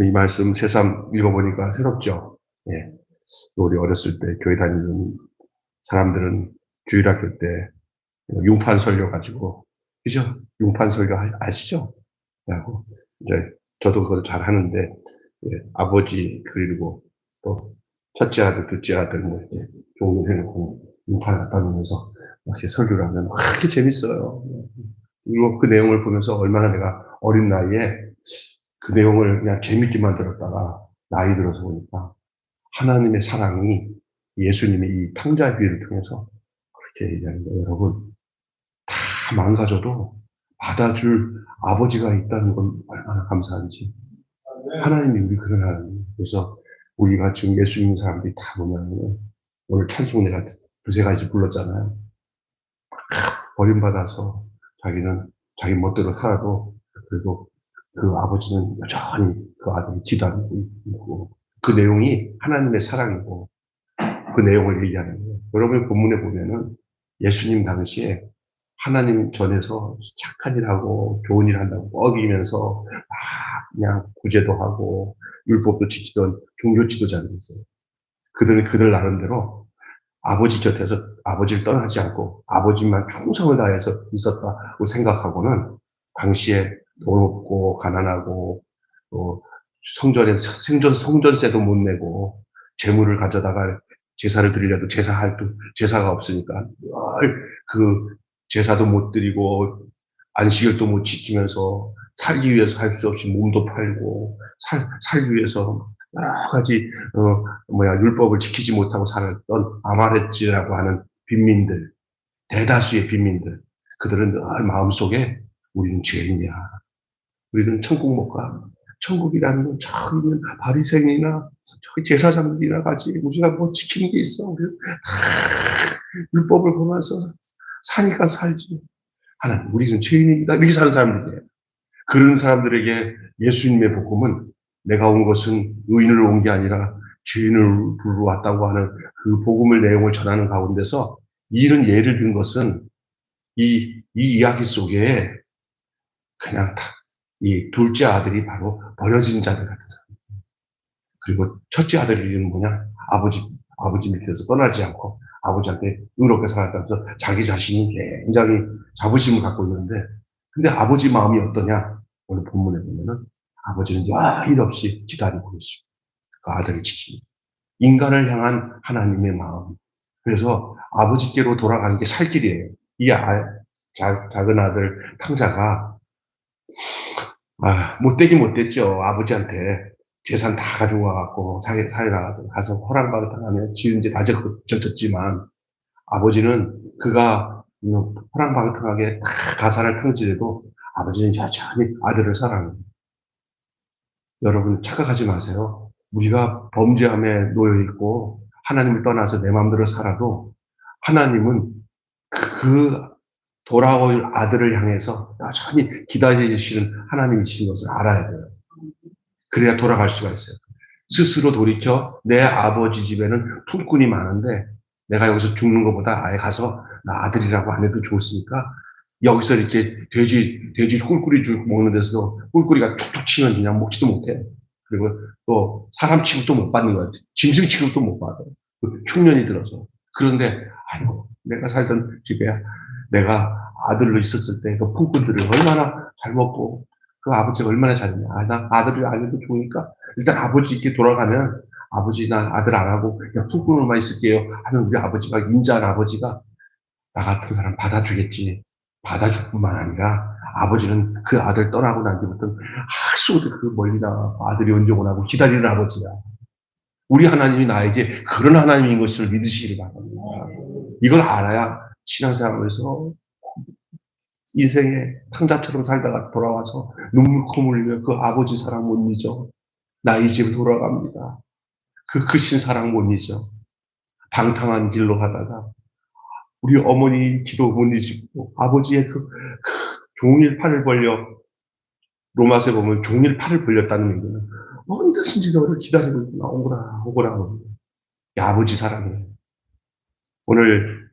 이 말씀 새삼 읽어보니까 새롭죠. 예. 우리 어렸을 때 교회 다니는 사람들은 주일학교 때 융판 설교 가지고, 그죠? 융판 설교 아시죠? 하고, 이제 저도 그걸 잘 하는데, 예, 아버지, 그리고 또 첫째 아들, 둘째 아들, 뭐 이제 종류 해놓고 융판 갖다 놓으면서 이렇게 설교를 하면 그렇게 재밌어요. 그리고 그 내용을 보면서 얼마나 내가 어린 나이에 그 내용을 그냥 재밌게만 들었다가 나이 들어서 보니까 하나님의 사랑이 예수님의 이 탕자비를 통해서 그렇게 얘기하는 거예요. 여러분, 다 망가져도 받아줄 아버지가 있다는 건 얼마나 감사한지. 하나님이 우리 그런 하나님. 그래서 우리가 지금 예수 믿는 사람들이 다 보면 오늘 찬송 내가 두세 가지 불렀잖아요. 버림받아서 자기는 자기 멋대로 살아도 그리고 그 아버지는 여전히 그 아들이 기다리고 있고 그 내용이 하나님의 사랑이고 그 내용을 얘기하는 거예요. 여러분 본문에 보면은 예수님 당시에 하나님 전에서 착한 일 하고 좋은 일 한다고 뻐기면서 그냥 구제도 하고 율법도 지키던 종교 지도자들이 있어요. 그들은 그들 나름대로 아버지 곁에서 아버지를 떠나지 않고 아버지만 충성을 다해서 있었다고 생각하고는 당시에 돈 없고 가난하고 또 성전에 성전세도 못 내고 재물을 가져다가 제사를 드리려도 제사가 없으니까 그 제사도 못 드리고 안식일도 못 지키면서 살기 위해서 할 수 없이 몸도 팔고 살기 위해서 여러 가지 율법을 지키지 못하고 살았던 아마레찌라고 하는 빈민들, 대다수의 빈민들, 그들은 늘 마음속에 우리는 죄인이야. 우리는 천국 못 가. 천국이라는 건 저기 있는 바리새인이나 저기 제사장들이나 가지. 우리가 뭐 지키는 게 있어. 우리는 율법을 보면서 사니까 살지. 하나님, 우리는 죄인입니다. 이렇게 사는 사람들이에요. 그런 사람들에게 예수님의 복음은 내가 온 것은 의인을 온 게 아니라 죄인을 부르러 왔다고 하는 그 복음의 내용을 전하는 가운데서 이런 예를 든 것은 이 이야기 속에 그냥 이 둘째 아들이 바로 버려진 자들 같은 사람. 그리고 첫째 아들 이름은 뭐냐? 아버지 밑에서 떠나지 않고 아버지한테 의롭게 살았다면서 자기 자신이 굉장히 자부심을 갖고 있는데, 근데 아버지 마음이 어떠냐? 오늘 본문에 보면은 아버지는 여일 없이 기다리고 계시고 그 아들을 지키는 인간을 향한 하나님의 마음. 그래서 아버지께로 돌아가는 게 살 길이에요. 이 작은 아들 탕자가 못되긴 못됐죠. 아버지한테 재산 다 가지고 와갖고 사회 나가서 가서 호랑방탕하며 지은 지 다 젖었지만 아버지는 그가 호랑방탕하게 다 가산을 탕지해도 아버지는 여전히 아들을 사랑해요. 여러분 착각하지 마세요. 우리가 범죄함에 놓여 있고 하나님을 떠나서 내 마음대로 살아도 하나님은 그 돌아올 아들을 향해서 여전히 기다리시는 하나님이신 것을 알아야 돼요. 그래야 돌아갈 수가 있어요. 스스로 돌이켜 내 아버지 집에는 품꾼이 많은데 내가 여기서 죽는 것보다 아예 가서 나 아들이라고 안 해도 좋으니까 여기서 이렇게 돼지 꿀꿀이 죽 먹는 데서도 꿀꿀이가 툭툭 치면 그냥 먹지도 못해. 그리고 또 사람 취급도 못 받는 거야. 짐승 취급도 못 받아. 흉년이 들어서. 그런데 아이고 내가 살던 집에 내가 아들로 있었을 때 그 품꾼들을 얼마나 잘 먹고 그 아버지가 얼마나 잘했냐. 나 아들이 안 해도 좋으니까 일단 아버지께 돌아가면 아버지 난 아들 안 하고 그냥 품꾼으로만 있을게요 하면 우리 아버지가 인자한 아버지가 나 같은 사람 받아주겠지. 받아줄 뿐만 아니라 아버지는 그 아들 떠나고 난 뒤부터 학수도 그 멀리 나가 아들이 언제 오나고 기다리는 아버지야. 우리 하나님이 나에게 그런 하나님인 것을 믿으시기를 바랍니다. 이걸 알아야 신앙생활에서 인생에 탕자처럼 살다가 돌아와서 눈물 콧물리며 그 아버지 사랑 못 잊어. 나 이제 돌아갑니다. 그 크신 사랑 못 잊어. 방탕한 길로 가다가 우리 어머니 기도 못 잊고 아버지의 그 종일 팔을 벌려 로마서에 보면 종일 팔을 벌렸다는 얘기는 언제든지 너를 기다리고 있구나. 오거라 오거라. 아버지 사랑해. 오늘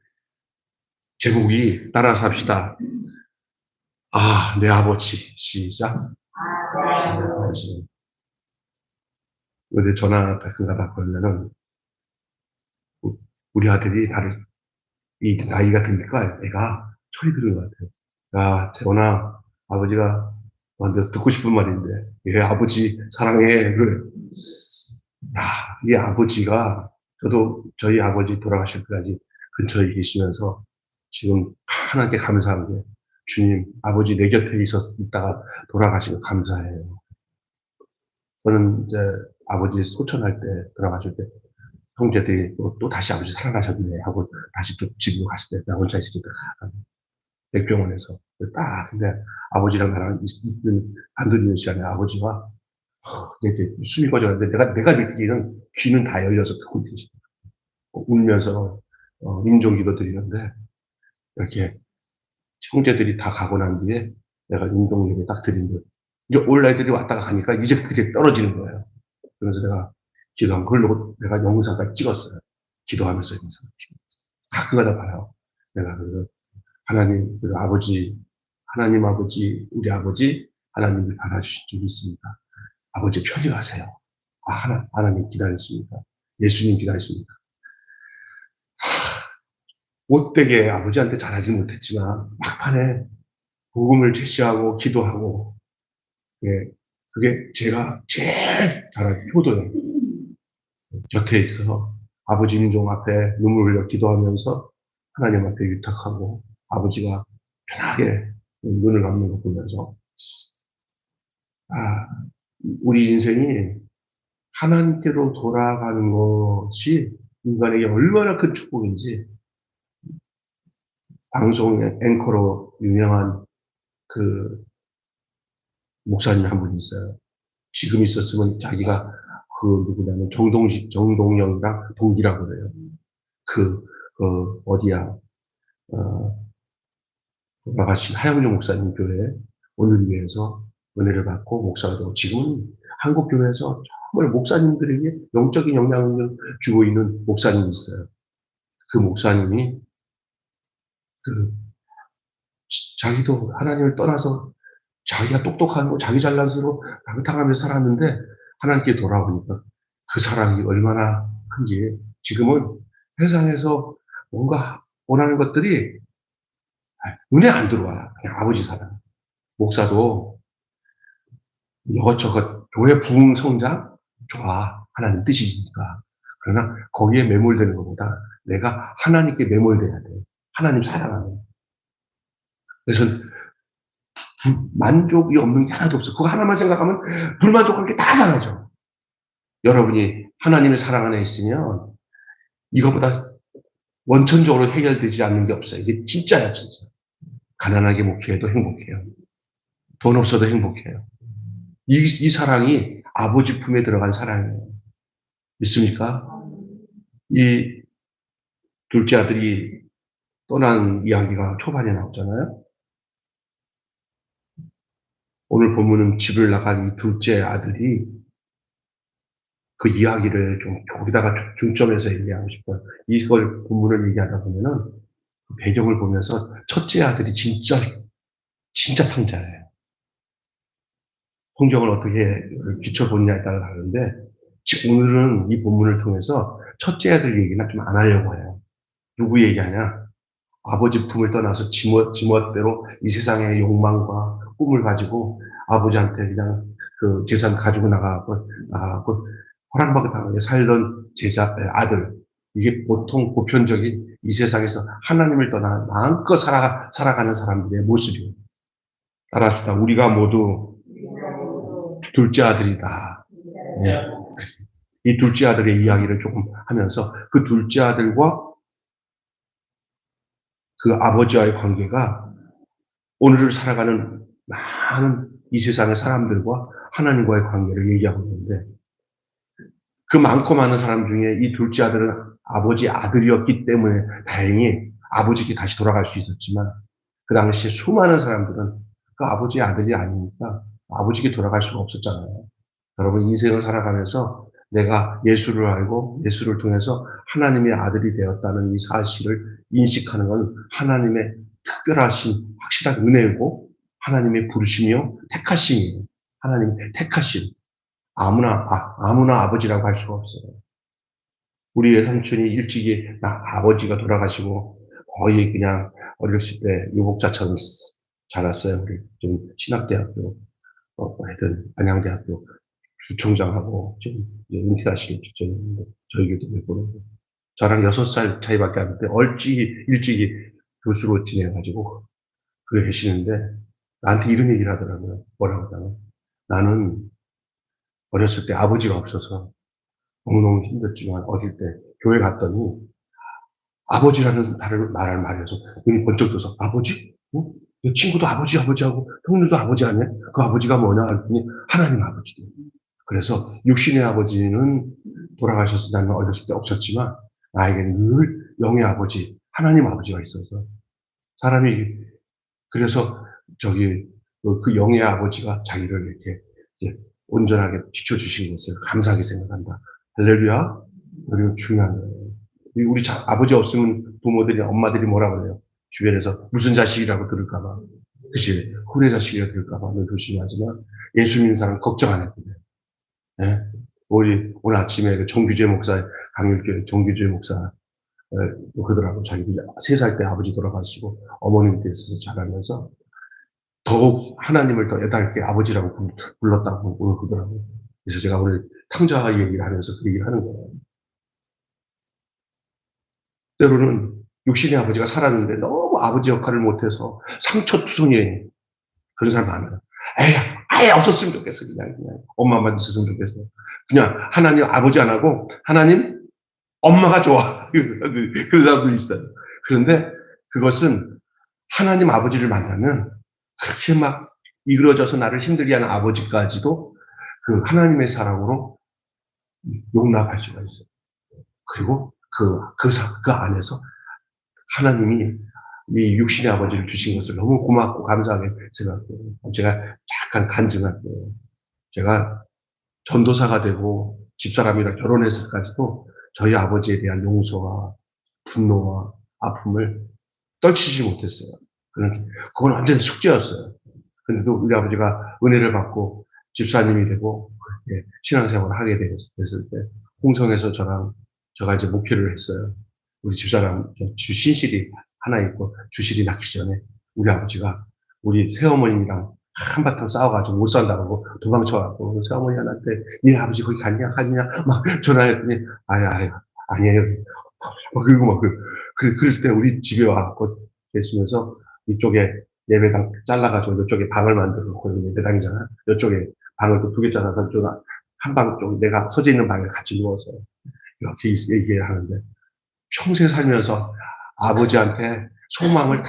제목이 따라서 합시다. 내 아버지. 시작. 하지. 근데 전화 가끔가다 걸면은 우리 아들이 나를 이 나이가 드니까 애가 소리 들은 것 같아요. 야, 재원아, 아버지가 너한테 듣고 싶은 말인데, 예, 아버지 사랑해. 그래. 야, 이 아버지가 저도 저희 아버지 돌아가실 때까지 근처에 계시면서 지금 하나님께 감사한 게 주님, 아버지 내 곁에 있다가 돌아가시고 감사해요. 저는 이제 아버지 소천할 때 돌아가실 때 형제들이 또 다시 아버지 살아나셨네 하고 다시 또 집으로 갔을 때 나 혼자 있으니까 백병원에서 딱 근데 아버지랑 나랑 있는 안도리는 시간에 아버지가 이렇게 숨이 꺼졌는데 내가 느끼기는 귀는 다 열려서 듣고 계시다. 울면서 임종기도 드리는데 이렇게 형제들이 다 가고 난 뒤에 내가 임종기를 딱 드린 거 이제 올 애들이 왔다가 가니까 이제 그게 떨어지는 거예요. 그래서 내가 기도한 걸로 내가 영상까지 찍었어요. 기도하면서 영상 가끔가다 봐요. 내가 그래서 하나님, 그 아버지, 하나님 아버지, 우리 아버지, 하나님이 받아주신 적이 있습니다. 아버지 편히 가세요. 하나님 기다렸습니다. 예수님 기다렸습니다. 못되게 아버지한테 잘하지 못했지만, 막판에 복음을 제시하고 기도하고, 예, 그게 제가 제일 잘한 효도예요. 곁에 있어서 아버지 임종 앞에 눈물 흘려 기도하면서 하나님 앞에 위탁하고 아버지가 편하게 눈을 감는 거 보면서 우리 인생이 하나님께로 돌아가는 것이 인간에게 얼마나 큰 축복인지 방송의 앵커로 유명한 그 목사님 한 분 있어요. 지금 있었으면 자기가 누구냐면 정동영이랑 동기라고 그래요. 어디야, 돌아가신 하영룡 목사님 교회 오늘 위해서 은혜를 받고 목사가 되고 지금은 한국 교회에서 정말 목사님들에게 영적인 영향을 주고 있는 목사님이 있어요. 그 목사님이 자기도 하나님을 떠나서 자기가 똑똑하고 자기 잘난스로 방탕하면서 살았는데 하나님께 돌아오니까 그 사랑이 얼마나 큰지 지금은 세상에서 뭔가 원하는 것들이 눈에 안 들어와. 그냥 아버지 사랑. 목사도 이것저것 교회 부흥 성장 좋아. 하나님 뜻이니까. 그러나 거기에 매몰되는 것보다 내가 하나님께 매몰돼야 돼. 하나님 사랑하는. 그래서 만족이 없는 게 하나도 없어. 그거 하나만 생각하면 불만족한 게 다 사라져. 여러분이 하나님의 사랑 안에 있으면 이거보다 원천적으로 해결되지 않는 게 없어요. 이게 진짜야, 진짜. 가난하게 목회해도 행복해요. 돈 없어도 행복해요. 이 사랑이 아버지 품에 들어간 사랑이에요. 믿습니까? 이 둘째 아들이 떠난 이야기가 초반에 나왔잖아요. 오늘 본문은 집을 나간 이 둘째 아들이 그 이야기를 좀 거기다가 중점해서 얘기하고 싶어요. 이걸 본문을 얘기하다 보면은 그 배경을 보면서 첫째 아들이 진짜 탕자예요. 성경을 어떻게 비춰보느냐에 따라 다른데 오늘은 이 본문을 통해서 첫째 아들 얘기는 좀 안 하려고 해요. 누구 얘기하냐? 아버지 품을 떠나서 지멋대로 이 세상의 욕망과 꿈을 가지고 아버지한테 그냥 그 재산 가지고 나가고 호랑박하게 살던 아들. 이게 보통 보편적인 이 세상에서 하나님을 떠나 마음껏 살아가는 사람들의 모습이에요. 따라합시다. 우리가 모두 둘째 아들이다. 네. 이 둘째 아들의 이야기를 조금 하면서 그 둘째 아들과 그 아버지와의 관계가 오늘을 살아가는 많은 이 세상의 사람들과 하나님과의 관계를 얘기하고 있는데 그 많고 많은 사람 중에 이 둘째 아들은 아버지 아들이었기 때문에 다행히 아버지께 다시 돌아갈 수 있었지만 그 당시에 수많은 사람들은 그 아버지의 아들이 아니니까 아버지께 돌아갈 수가 없었잖아요. 여러분 인생을 살아가면서 내가 예수를 알고 예수를 통해서 하나님의 아들이 되었다는 이 사실을 인식하는 건 하나님의 특별하신 확실한 은혜이고 하나님의 부르심이요 택하심이에요. 하나님이 택하신 아무나 아버지라고 할 수가 없어요. 우리 외삼촌이 일찍이 아버지가 돌아가시고 거의 그냥 어렸을 때 유복자처럼 자랐어요. 우리 좀 신학대학교, 하여튼 안양대학교 주총장하고 지금 이제 은퇴하시는 직전인데 저에게도 몇 번 저랑 6살 차이밖에 안 나는데 일찍이 교수로 지내가지고 그래 계시는데 나한테 이런 얘기를 하더라고요. 뭐라고 하냐면 나는 어렸을 때 아버지가 없어서 너무너무 힘들지만 어릴 때 교회 갔더니 아버지라는 말을 말해서 눈이 번쩍 떠서 아버지? 응? 내 친구도 아버지하고 형님도 아버지 아니야? 그 아버지가 뭐냐 했더니 하나님 아버지다. 그래서 육신의 아버지는 돌아가셔서 나는 어렸을 때 없었지만 나에게는 늘 영의 아버지, 하나님 아버지가 있어서 사람이 그래서 그 영의 아버지가 자기를 이렇게 이제 온전하게 지켜주신 것을 감사하게 생각한다. 할렐루야. 그리고 중요한 거예요. 우리 아버지 없으면 부모들이 엄마들이 뭐라 그래요? 주변에서 무슨 자식이라고 들을까봐, 그치? 후레 자식이라고 들을까봐 늘 조심하지만 예수 믿는 사람 걱정 안 해도 돼. 예? 오늘 아침에 그 정규재 목사, 강일교회 정규재 목사, 그러더라고. 자기 3살 때 아버지 돌아가시고 어머님 께서 자라면서 더욱 하나님을 더 애달게 아버지라고 불렀다고 오늘 그러더라고요. 그래서 제가 오늘 탕자와 얘기를 하면서 그 얘기를 하는 거예요. 때로는 육신의 아버지가 살았는데 너무 아버지 역할을 못해서 상처투성이에 그런 사람 많아요. 에이, 아예 없었으면 좋겠어. 그냥 엄마만 있었으면 좋겠어. 그냥 하나님 아버지 안 하고 하나님 엄마가 좋아. 그런 사람도 있어요. 그런데 그것은 하나님 아버지를 만나면 그렇게 막 이그러져서 나를 힘들게 하는 아버지까지도 그 하나님의 사랑으로 용납할 수가 있어요. 그리고 그 안에서 하나님이 이 육신의 아버지를 주신 것을 너무 고맙고 감사하게 생각해요. 제가 약간 간증할게요. 제가 전도사가 되고 집사람이랑 결혼해서까지도 저희 아버지에 대한 용서와 분노와 아픔을 떨치지 못했어요. 그건 완전 숙제였어요. 그런데도 우리 아버지가 은혜를 받고 집사님이 되고 신앙생활을 하게 됐을 때 홍성에서 저가 이제 목표를 했어요. 우리 집사람 주신실이 하나 있고 주실이 낳기 전에 우리 아버지가 우리 새어머님이랑 한바탕 싸워가지고 못 산다고 도망쳐가고 새어머니한테 네 아버지 거기 갔냐 막 전화했더니 아니에요. 그리고 그럴 때 우리 집에 와갖고 계시면서 이쪽에 예배당 잘라가지고 이쪽에 방을 만들어 놓고 예배당이잖아. 이쪽에 방을 또 2개 잘라서 한 방 쪽 내가 서재 있는 방에 같이 누워서 이렇게 얘기를 하는데 평생 살면서 아버지한테 소망을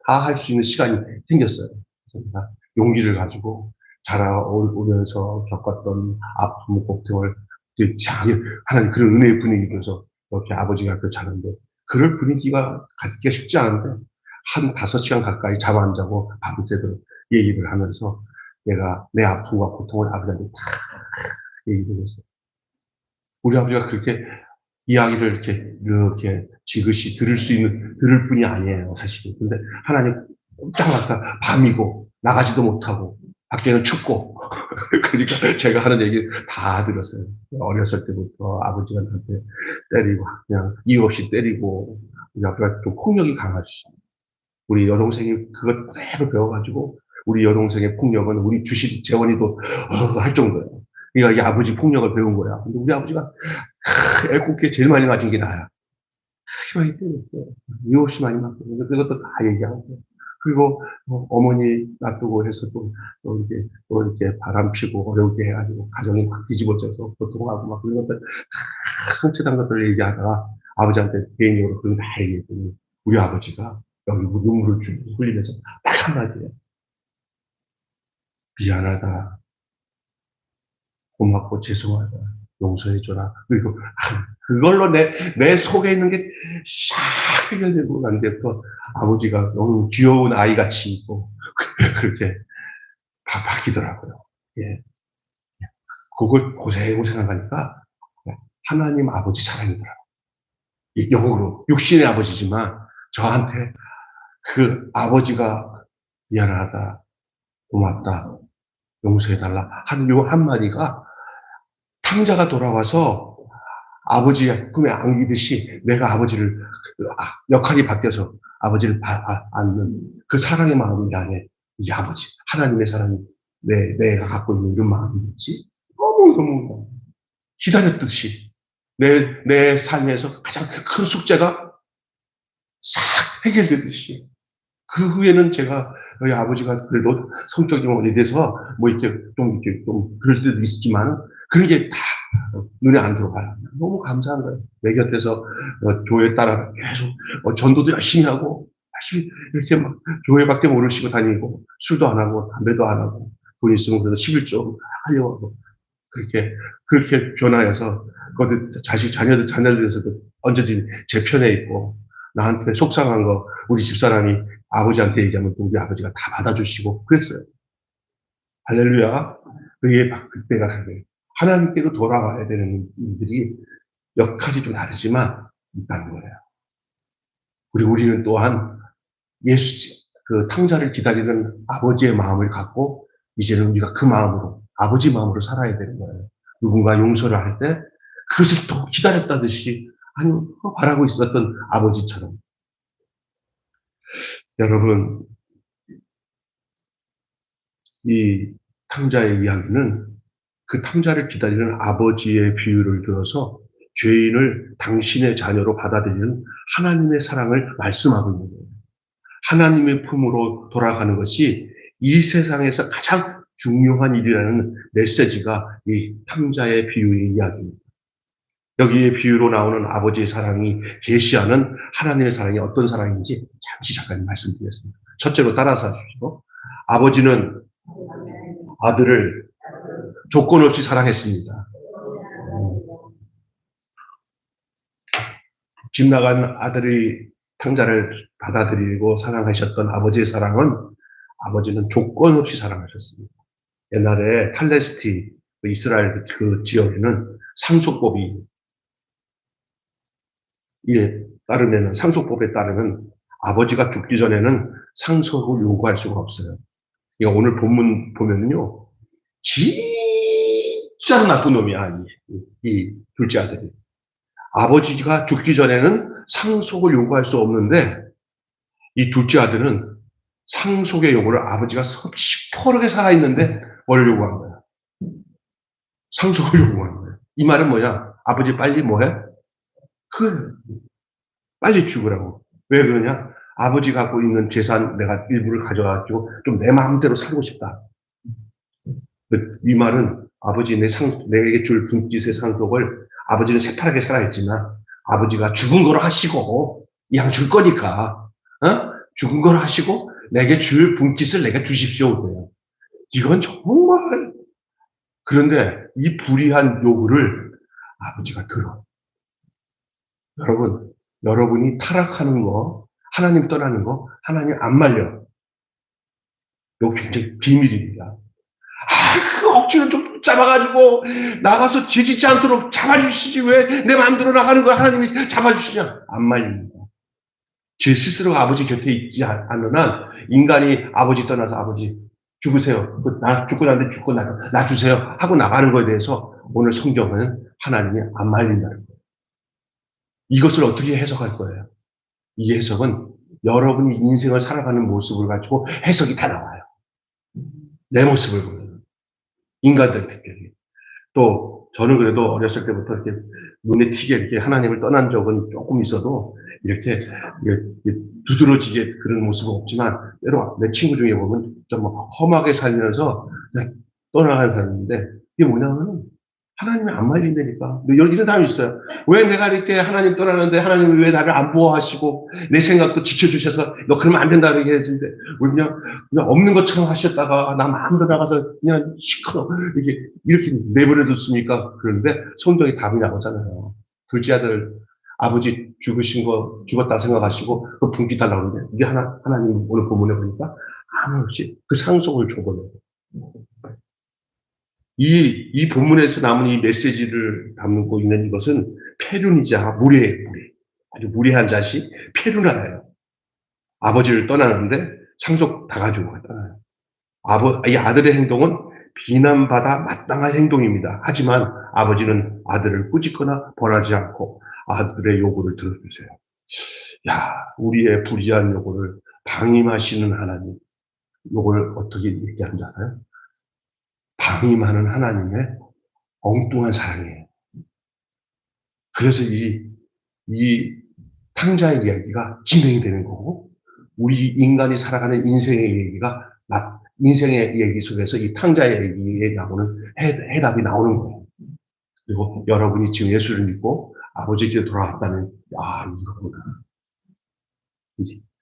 다 할 수 있는 시간이 생겼어요. 그래서 용기를 가지고 자라오면서 겪었던 아픔, 고통을 하나님 그런 은혜의 분위기에서 이렇게 아버지가 자는데 그럴 분위기가 갖기가 쉽지 않은데 한 5시간 가까이 잠 안 자고 밤새도록 얘기를 하면서 내가 내 아픔과 고통을 아버지한테 다 얘기를 했어요. 우리 아버지가 그렇게 이야기를 이렇게 지그시 들을 뿐이 아니에요, 사실은. 근데 하나님 꼼짝 않다 밤이고, 나가지도 못하고, 밖에는 춥고. 그러니까 제가 하는 얘기 다 들었어요. 어렸을 때부터 아버지가 나한테 때리고, 그냥 이유 없이 때리고, 우리 아빠가 좀 폭력이 강하시죠. 우리 여동생이 그걸 그대로 배워가지고, 우리 여동생의 폭력은 우리 재원이도 할 정도예요. 그러니까 이 아버지 폭력을 배운 거야. 근데 우리 아버지가 애꿎게 제일 많이 맞은 게 나야. 많이 때렸어요. 이유 없이 많이 맞고. 그것도 다 얘기하고. 그리고 어머니 놔두고 해서 또 이렇게 바람 피고 어려우게 해가지고 가정이 확 뒤집어져서 고통하고 막 그런 것들 다 성취한 것들을 얘기하다가 아버지한테 개인적으로 그런 거 다 얘기했더니 우리 아버지가 여기 눈물을 흘리면서 딱 한마디예요. 미안하다. 고맙고 죄송하다. 용서해줘라. 그리고 그걸로 내 속에 있는 게 싹 해결되고 난 뒤에 또 아버지가 너무 귀여운 아이같이 있고 그렇게 바뀌더라고요. 예. 그걸 고생고 생각하니까 하나님 아버지 사랑이더라고요. 영으로 육신의 아버지지만 저한테 그 아버지가 미안하다, 고맙다, 용서해달라 하는 요 한마디가 탕자가 돌아와서 아버지의 꿈에 안기듯이 내가 아버지를 역할이 바뀌어서 아버지를 안는 그 사랑의 마음이 내 안에 이 아버지 하나님의 사랑이 내가 갖고 있는 이런 마음이지 너무너무 기다렸듯이 내 삶에서 가장 큰 숙제가 싹 해결되듯이 그 후에는 제가 저희 아버지가 그래도 성격이 오래돼서 뭐 이렇게 좀 그럴 때도 있지만 그런 게 다 눈에 안 들어가요. 너무 감사한 거예요. 내 곁에서 교회 따라 계속 전도도 열심히 하고 열심히 이렇게 막 교회밖에 모르시고 다니고 술도 안 하고 담배도 안 하고 돈 있으면 그래도 11조 하려고 하고 그렇게 변화해서 그 자녀들에서도 언제든지 제 편에 있고 나한테 속상한 거 우리 집사람이 아버지한테 얘기하면 또 우리 아버지가 다 받아주시고 그랬어요. 할렐루야. 그때가 그래요. 하나님께로 돌아와야 되는 분들이 역할이 좀 다르지만 있다는 거예요. 그리고 우리는 또한 그 탕자를 기다리는 아버지의 마음을 갖고 이제는 우리가 그 마음으로 아버지 마음으로 살아야 되는 거예요. 누군가 용서를 할 때 그것을 더 기다렸다듯이 바라고 있었던 아버지처럼. 여러분, 이 탕자의 이야기는 그 탕자를 기다리는 아버지의 비유를 들어서 죄인을 당신의 자녀로 받아들이는 하나님의 사랑을 말씀하고 있는 거예요. 하나님의 품으로 돌아가는 것이 이 세상에서 가장 중요한 일이라는 메시지가 이 탕자의 비유의 이야기입니다. 여기에 비유로 나오는 아버지의 사랑이 계시하는 하나님의 사랑이 어떤 사랑인지 잠시 잠깐 말씀드리겠습니다. 첫째로 따라서 하십시오. 아버지는 아들을 조건 없이 사랑했습니다. 집 나간 아들이 탕자를 받아들이고 사랑하셨던 아버지의 사랑은 아버지는 조건 없이 사랑하셨습니다. 옛날에 팔레스티 이스라엘 그 지역에는 상속법이 따르면 상속법에 따르면 아버지가 죽기 전에는 상속을 요구할 수가 없어요. 그러니까 오늘 본문 보면은요, 진짜로 나쁜 놈이야 이 둘째 아들이. 아버지가 죽기 전에는 상속을 요구할 수 없는데 이 둘째 아들은 상속의 요구를 아버지가 시퍼렇게 살아있는데 뭘 요구한 거야? 상속을 요구한 거야. 이 말은 뭐냐? 아버지 빨리 뭐해? 빨리 죽으라고. 왜 그러냐? 아버지 갖고 있는 재산 내가 일부를 가져가지고 좀 내 마음대로 살고 싶다. 이 말은 아버지 내게 줄 분깃의 상속을 아버지는 새파랗게 살아있지만 아버지가 죽은 거로 하시고 양 줄 거니까 죽은 거로 하시고 내게 줄 분깃을 내게 주십시오. 그래요. 이건 정말 그런데 이 불의한 요구를 아버지가 들어. 여러분이 타락하는 거, 하나님 떠나는 거, 하나님 안 말려. 이거 굉장히 비밀입니다. 그 억지로 좀 잡아가지고 나가서 죄 짓지 않도록 잡아주시지 왜 내 마음대로 나가는 걸 하나님이 잡아주시냐? 안 말립니다. 제 스스로가 아버지 곁에 있지 않는 한 인간이 아버지 떠나서 아버지 죽으세요. 나 죽고 나는데 죽고 나 주세요. 하고 나가는 거에 대해서 오늘 성경은 하나님이 안 말린다는 거예요. 이것을 어떻게 해석할 거예요? 이 해석은 여러분이 인생을 살아가는 모습을 가지고 해석이 다 나와요. 내 모습을 보면. 인간들 특별히. 또 저는 그래도 어렸을 때부터 이렇게 눈에 튀게 이렇게 하나님을 떠난 적은 조금 있어도 이렇게 두드러지게 그런 모습은 없지만 여러분 내 친구 중에 보면 좀 험하게 살면서 떠나간 사람인데 이게 뭐냐면 하나님이 안 말린다니까. 이런 사람이 있어요. 왜 내가 이렇게 하나님 떠나는데 하나님이 왜 나를 안 보호하시고 내 생각도 지켜주셔서 너 그러면 안 된다 이렇게 해주는데 그냥 없는 것처럼 하셨다가 나 마음대로 나가서 그냥 시끄러 이렇게 내버려뒀습니까? 그런데 성경이 답이 나오잖아요. 둘째 아들 아버지 죽었다 생각하시고 그 분기 달라고 하는데 이게 하나님 오늘 본문에 보니까 아무 없이 그 상속을 줘버려요. 이 본문에서 남은 이 메시지를 담고 있는 이것은 페륜이자 무례예요. 아주 무례한 자식 페륜아예요. 아버지를 떠나는데 상속 다 가지고 떠나요. 이 아들의 행동은 비난받아 마땅한 행동입니다. 하지만 아버지는 아들을 꾸짖거나 벌하지 않고 아들의 요구를 들어주세요. 야, 우리의 불의한 요구를 방임하시는 하나님, 요걸 어떻게 얘기하는지 알아요? 방임하는 하나님의 엉뚱한 사랑이에요. 그래서 이 탕자의 이야기가 진행이 되는 거고, 우리 인간이 살아가는 인생의 얘기가, 인생의 얘기 속에서 이 탕자의 얘기에 나오는 해답이 나오는 거예요. 그리고 여러분이 지금 예수를 믿고 아버지께 돌아왔다는, 이거구나.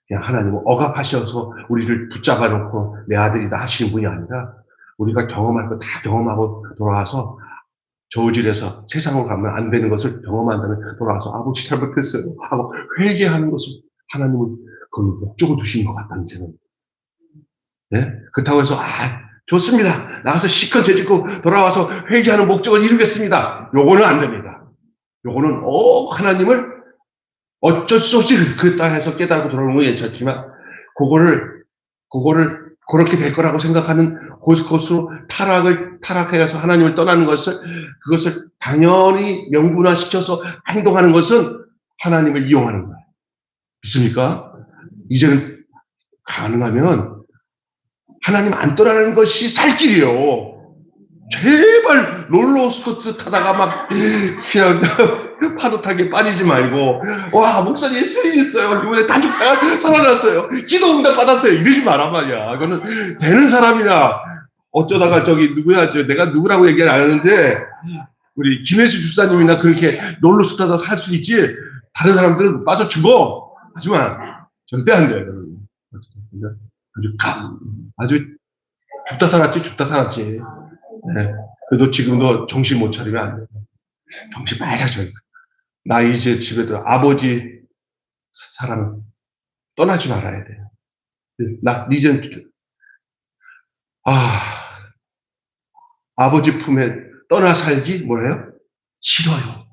그냥 하나님은 억압하셔서 우리를 붙잡아 놓고 내 아들이다 하시는 분이 아니라, 우리가 경험할 거 다 경험하고 돌아와서 저울질해서 세상으로 가면 안 되는 것을 경험한 다음에 돌아와서 아버지 잘못했어요 하고 회개하는 것을 하나님은 그 목적을 두신 것 같다는 생각입니다. 네? 그렇다고 해서 좋습니다. 나가서 실컷 죄짓고 돌아와서 회개하는 목적을 이루겠습니다. 요거는 안 됩니다. 요거는 하나님을 어쩔 수 없이 그랬다 해서 깨달고 돌아오는 건 괜찮지만 그거를 그렇게 될 거라고 생각하는 곳으로 타락해서 하나님을 떠나는 그것을 당연히 명분화시켜서 행동하는 것은 하나님을 이용하는 거예요. 믿습니까? 이제는 가능하면 하나님 안 떠나는 것이 살 길이에요. 제발 롤러스코트 타다가 막 그냥 파도 타게 빠지지 말고, 와, 목사님 스릴 있어요. 이번에 다죽다가 살아났어요. 기도 응답 받았어요. 이러지 마란 말이야. 이거는 되는 사람이나 어쩌다가 내가 누구라고 얘기를 안 하는데, 우리 김혜수 집사님이나 그렇게 롤러스코트 타다 살 수 있지, 다른 사람들은 빠져 죽어. 하지만 절대 안 돼요. 아주 죽다 살았지. 네. 그래도 지금도 정신 못 차리면 안 돼요. 정신 바짝 차려. 나 이제 집에 들어 아버지 사랑 떠나지 말아야 돼요. 나 이제 아버지 품에 떠나 살기 뭐래요? 싫어요.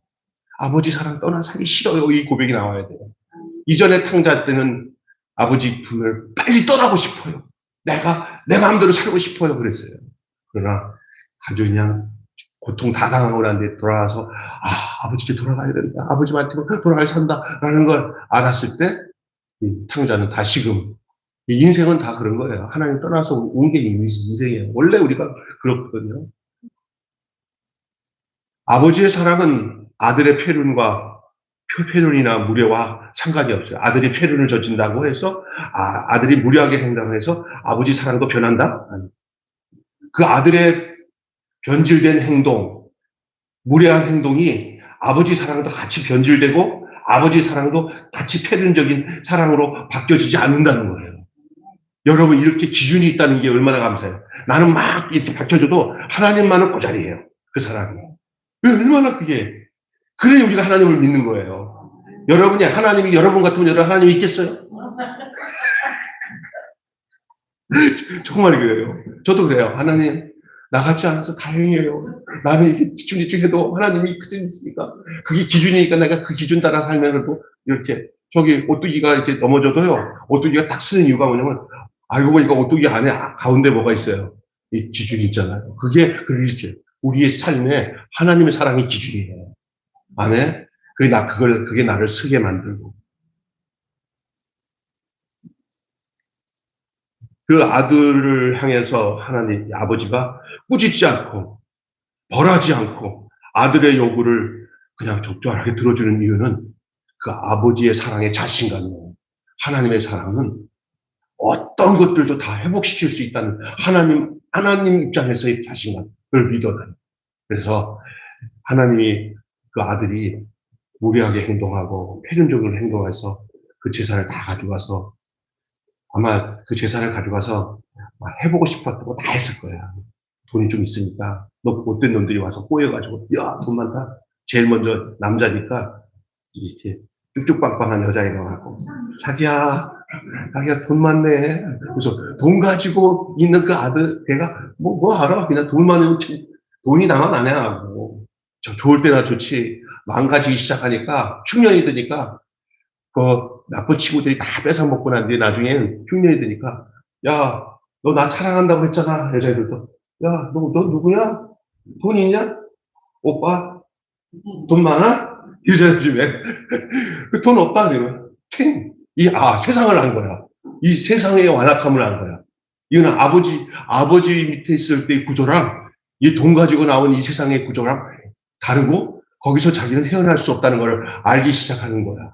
아버지 사랑 떠나 살기 싫어요. 이 고백이 나와야 돼요. 이전에 탕자 때는 아버지 품을 빨리 떠나고 싶어요. 내가 내 마음대로 살고 싶어요. 그랬어요. 그러나 아주 그냥 고통 다 당하고 난 뒤에 돌아와서 아버지께 돌아가야 된다. 아버지한테 돌아가야 산다라는 걸 알았을 때 탕자는 다시금 인생은 다 그런 거예요. 하나님 떠나서 온 게 인생이에요. 원래 우리가 그렇거든요. 아버지의 사랑은 아들의 폐륜이나 무례와 상관이 없어요. 아들이 폐륜을 저진다고 해서 아들이 무례하게 행동해서 아버지 사랑도 변한다? 그 아들의 변질된 행동, 무례한 행동이 아버지 사랑도 같이 변질되고 아버지 사랑도 같이 폐륜적인 사랑으로 바뀌어지지 않는다는 거예요. 여러분, 이렇게 기준이 있다는 게 얼마나 감사해요. 나는 막 이렇게 바뀌어줘도 하나님만은 고자리예요. 그 사랑이. 얼마나 그게. 그래 우리가 하나님을 믿는 거예요. 여러분이 하나님이 여러분 같으면 여러분 하나님이 있겠어요? 정말 그래요. 저도 그래요. 하나님, 나 같지 않아서 다행이에요. 나는 이렇게 집중해도 하나님이 그쯤 있으니까. 그게 기준이니까 내가 그 기준 따라 살면서도 이렇게, 저기 오뚜기가 이렇게 넘어져도요, 오뚜기가 딱 쓰는 이유가 뭐냐면, 알고 보니까 오뚜기 안에 가운데 뭐가 있어요? 이 기준이 있잖아요. 그게 이렇게 우리의 삶에 하나님의 사랑이 기준이에요. 안에 그게 나를 서게 만들고. 그 아들을 향해서 하나님 아버지가 꾸짖지 않고 벌하지 않고 아들의 요구를 그냥 적절하게 들어주는 이유는 그 아버지의 사랑의 자신감이에요. 하나님의 사랑은 어떤 것들도 다 회복시킬 수 있다는 하나님 입장에서의 자신감을 믿어요. 그래서 하나님이 그 아들이 무례하게 행동하고 폐륜적으로 행동해서 그 재산을 다 가져가서 아마 그 재산을 가져가서 해보고 싶었던 거 다 했을 거야. 돈이 좀 있으니까. 못된 놈들이 와서 꼬여가지고, 야, 돈 많다. 제일 먼저 남자니까 이렇게 쭉쭉빵빵한 여자애가 와갖고, 자기야 돈 많네. 그래서 돈 가지고 있는 그 아들, 걔가 뭐 알아? 그냥 돈 많으면 돈이 나만 안 해. 좋을 때나 좋지. 망가지기 시작하니까 흉년이 드니까 그 나쁜 친구들이 다 뺏어먹고 난 뒤에 나중엔 흉년이 드니까, 야, 너 나 사랑한다고 했잖아. 여자애들도. 야, 너 누구야? 돈 있냐? 오빠? 돈 많아? 이러잖아, 요즘에. 돈 없다, 그러면. 세상을 안 거야. 이 세상의 완악함을 안 거야. 이건 아버지 밑에 있을 때의 구조랑 이 돈 가지고 나온 이 세상의 구조랑 다르고 거기서 자기는 헤어날 수 없다는 걸 알기 시작하는 거야.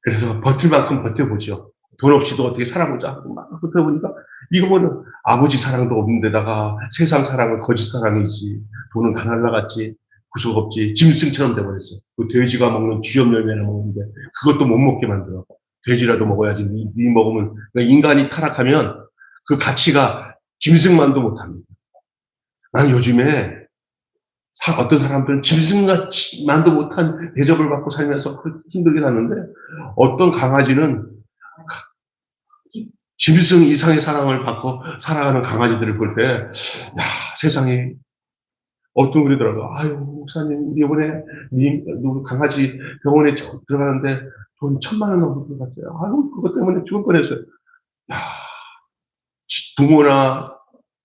그래서 버틸 만큼 버텨보죠. 돈 없이도 어떻게 살아보자. 막 버텨보니까 이거는 아버지 사랑도 없는 데다가 세상 사랑은 거짓 사랑이지. 돈은 다 날라갔지. 구속 없지. 짐승처럼 돼버렸어. 그 돼지가 먹는 쥐염 열매나 먹는데 그것도 못 먹게 만들어. 돼지라도 먹어야지. 니 먹으면 그러니까 인간이 타락하면 그 가치가 짐승만도 못합니다. 난 요즘에 어떤 사람들은 짐승만도 못한 대접을 받고 살면서 힘들게 사는데 어떤 강아지는 짐승 이상의 사랑을 받고 살아가는 강아지들을 볼 때, 야, 세상에 어떤 그러더라고. 아유, 목사님, 이번에 강아지 병원에 들어가는데 돈 1,000만 원 넘게 들어갔어요. 아유, 그것 때문에 죽을 뻔했어요. 야, 부모나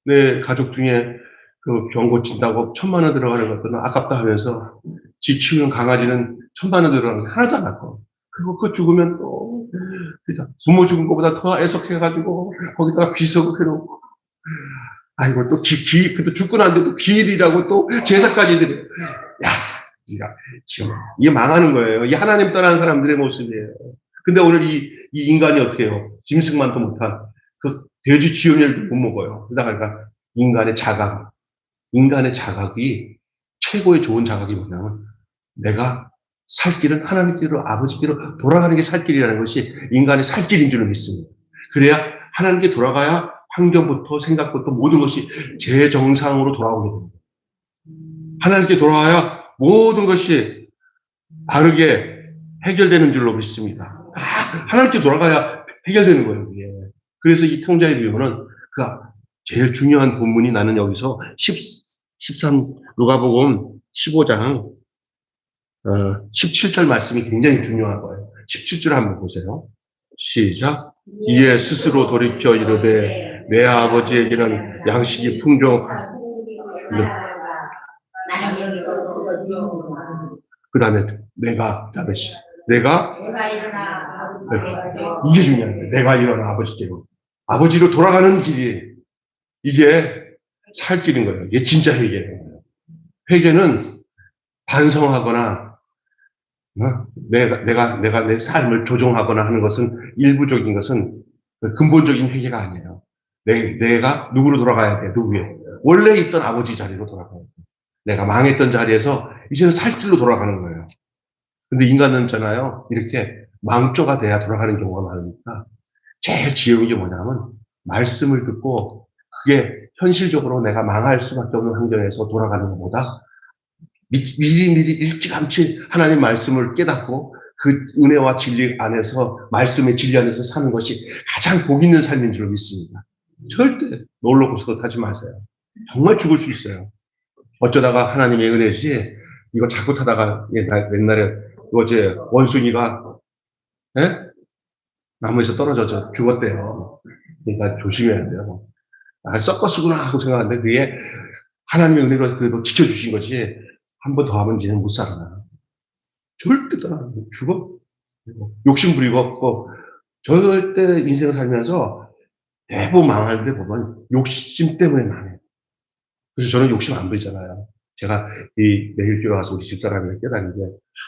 내 가족 중에 그 병 고친다고 1,000만 원 들어가는 것들은 아깝다 하면서 지 키우는 강아지는 1,000만 원 들어가는 게 하나도 안 아까워. 그리고 그 죽으면 또, 그죠? 부모 죽은 것보다 더 애석해가지고 거기다가 비석을 해놓고 아이고 또 그또 죽고 난 뒤에 또 기일이라고 또 제사까지 드려. 야, 지금 이게 망하는 거예요. 이 하나님 떠난 사람들의 모습이에요. 근데 오늘 이 인간이 어떻게 해요? 짐승만도 못한 그 돼지 지연율도 못 먹어요. 그러다가 인간의 자각이 최고의 좋은 자각이 뭐냐면 내가 살 길은 하나님께로 아버지께로 돌아가는 게 살 길이라는 것이 인간의 살 길인 줄을 믿습니다. 그래야 하나님께 돌아가야 환경부터 생각부터 모든 것이 재정상으로 돌아오게 됩니다. 하나님께 돌아와야 모든 것이 바르게 해결되는 줄로 믿습니다. 하나님께 돌아가야 해결되는 거예요. 그게. 그래서 이 탕자의 비유는 그 제일 중요한 본문이 나는 여기서 13 누가복음 15장 17절 말씀이 굉장히 중요한 거예요. 17절 한번 보세요. 시작. 이에 스스로 돌이켜 이르되 내 아버지에게는 양식이 그 다음에 내가 이게 중요한 거예요. 내가 일어나 아버지께로 아버지로 돌아가는 길이 이게 살 길인 거예요. 이게 진짜 회개예요. 회개는 반성하거나 내가 내 삶을 조종하거나 하는 것은 일부적인 것은 근본적인 회개가 아니에요. 내가 누구로 돌아가야 돼? 누구에? 원래 있던 아버지 자리로 돌아가야 돼. 내가 망했던 자리에서 이제는 살 길로 돌아가는 거예요. 근데 인간은 있잖아요. 이렇게 망조가 돼야 돌아가는 경우가 많으니까 제일 지혜로운 게 뭐냐면 말씀을 듣고 그게 현실적으로 내가 망할 수밖에 없는 환경에서 돌아가는 것보다 미리 일찌감치 하나님 말씀을 깨닫고 그 은혜와 진리 안에서 말씀의 진리 안에서 사는 것이 가장 복 있는 삶인 줄 믿습니다. 절대 롤러코스터 타지 마세요. 정말 죽을 수 있어요. 어쩌다가 하나님의 은혜지 이거 자꾸 타다가 옛날에 어제 원숭이가 나무에서 떨어져서 죽었대요. 그러니까 조심해야 돼요. 서커스구나 하고 생각하는데 그게 하나님의 은혜로 그래도 지켜주신 거지 한 번 더 하면 이제는 못 살아. 절대 떠나 죽어. 욕심 부리고 없고 절대 인생을 살면서 대부분 망하는데 보면 욕심 때문에 망해요. 그래서 저는 욕심 안 부리잖아요. 제가 이 매일교회 와서 우리 집사람을 깨닫는 게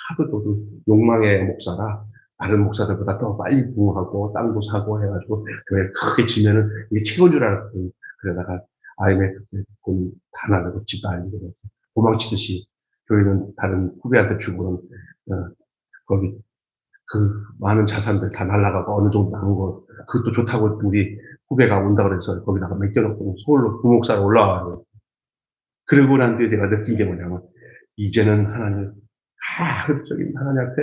하도 또 욕망의 목사라 다른 목사들보다 더 빨리 부흥하고 땅도 사고 해가지고 교회 크게 지면은 이게 최고인 줄 알았더니 그러다가 IMF 돈 다 나가고 집도 아니고 그래서 도망치듯이 교회는 다른 후배한테 주고는 거기 그 많은 자산들 다 날라가고 어느 정도 남은 거 그것도 좋다고 우리 후배가 온다 그래서 거기다가 맡겨놓고 서울로 부목사로 올라와요. 그러고 난 뒤에 내가 느낀 게 뭐냐면 이제는 하나님 가급적인 하나님 앞에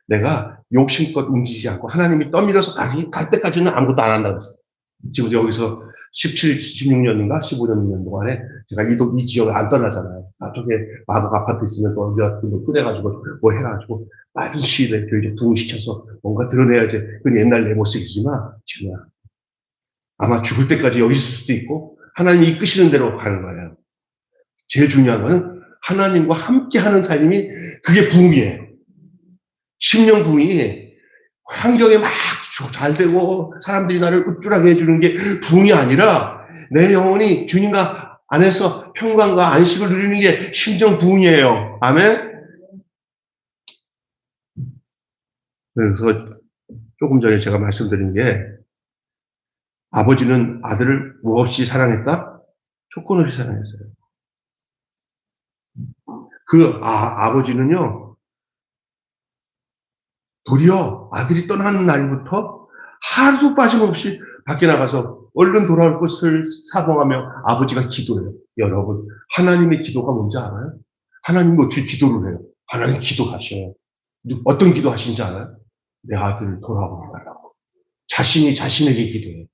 내가 욕심껏 움직이지 않고 하나님이 떠밀어서 갈 때까지는 아무것도 안 한다고 했어요. 지금 여기서 17, 16년인가 15년 동안에 제가 이 지역을 안 떠나잖아요. 나중에 마곡 아파트 있으면 또 어디 같은 거 끄내가지고 뭐 해가지고 빠른 시일에 교회를 부흥시켜서 뭔가 드러내야지. 그건 옛날 내 모습이지만 지금은 아마 죽을 때까지 여기 있을 수도 있고 하나님이 이끄시는 대로 가는 거예요. 제일 중요한 것은 하나님과 함께 하는 삶이 그게 부흥이에요. 심령 부흥이 환경에 막 잘 되고 사람들이 나를 우쭐하게 해주는 게 부흥이 아니라 내 영혼이 주님과 안에서 평강과 안식을 누리는 게 심령 부흥이에요. 아멘? 그래서 조금 전에 제가 말씀드린 게 아버지는 아들을 무엇이 사랑했다? 조건 없이 사랑했어요. 아버지는요, 도리어 아들이 떠나는 날부터 하루도 빠짐없이 밖에 나가서 얼른 돌아올 것을 사모하며 아버지가 기도해요. 여러분, 하나님의 기도가 뭔지 알아요? 하나님이 어떻게 기도를 해요? 하나님 기도하셔요. 어떤 기도 하신지 알아요? 내 아들을 돌아오게 해달라고. 자신이 자신에게 기도해요.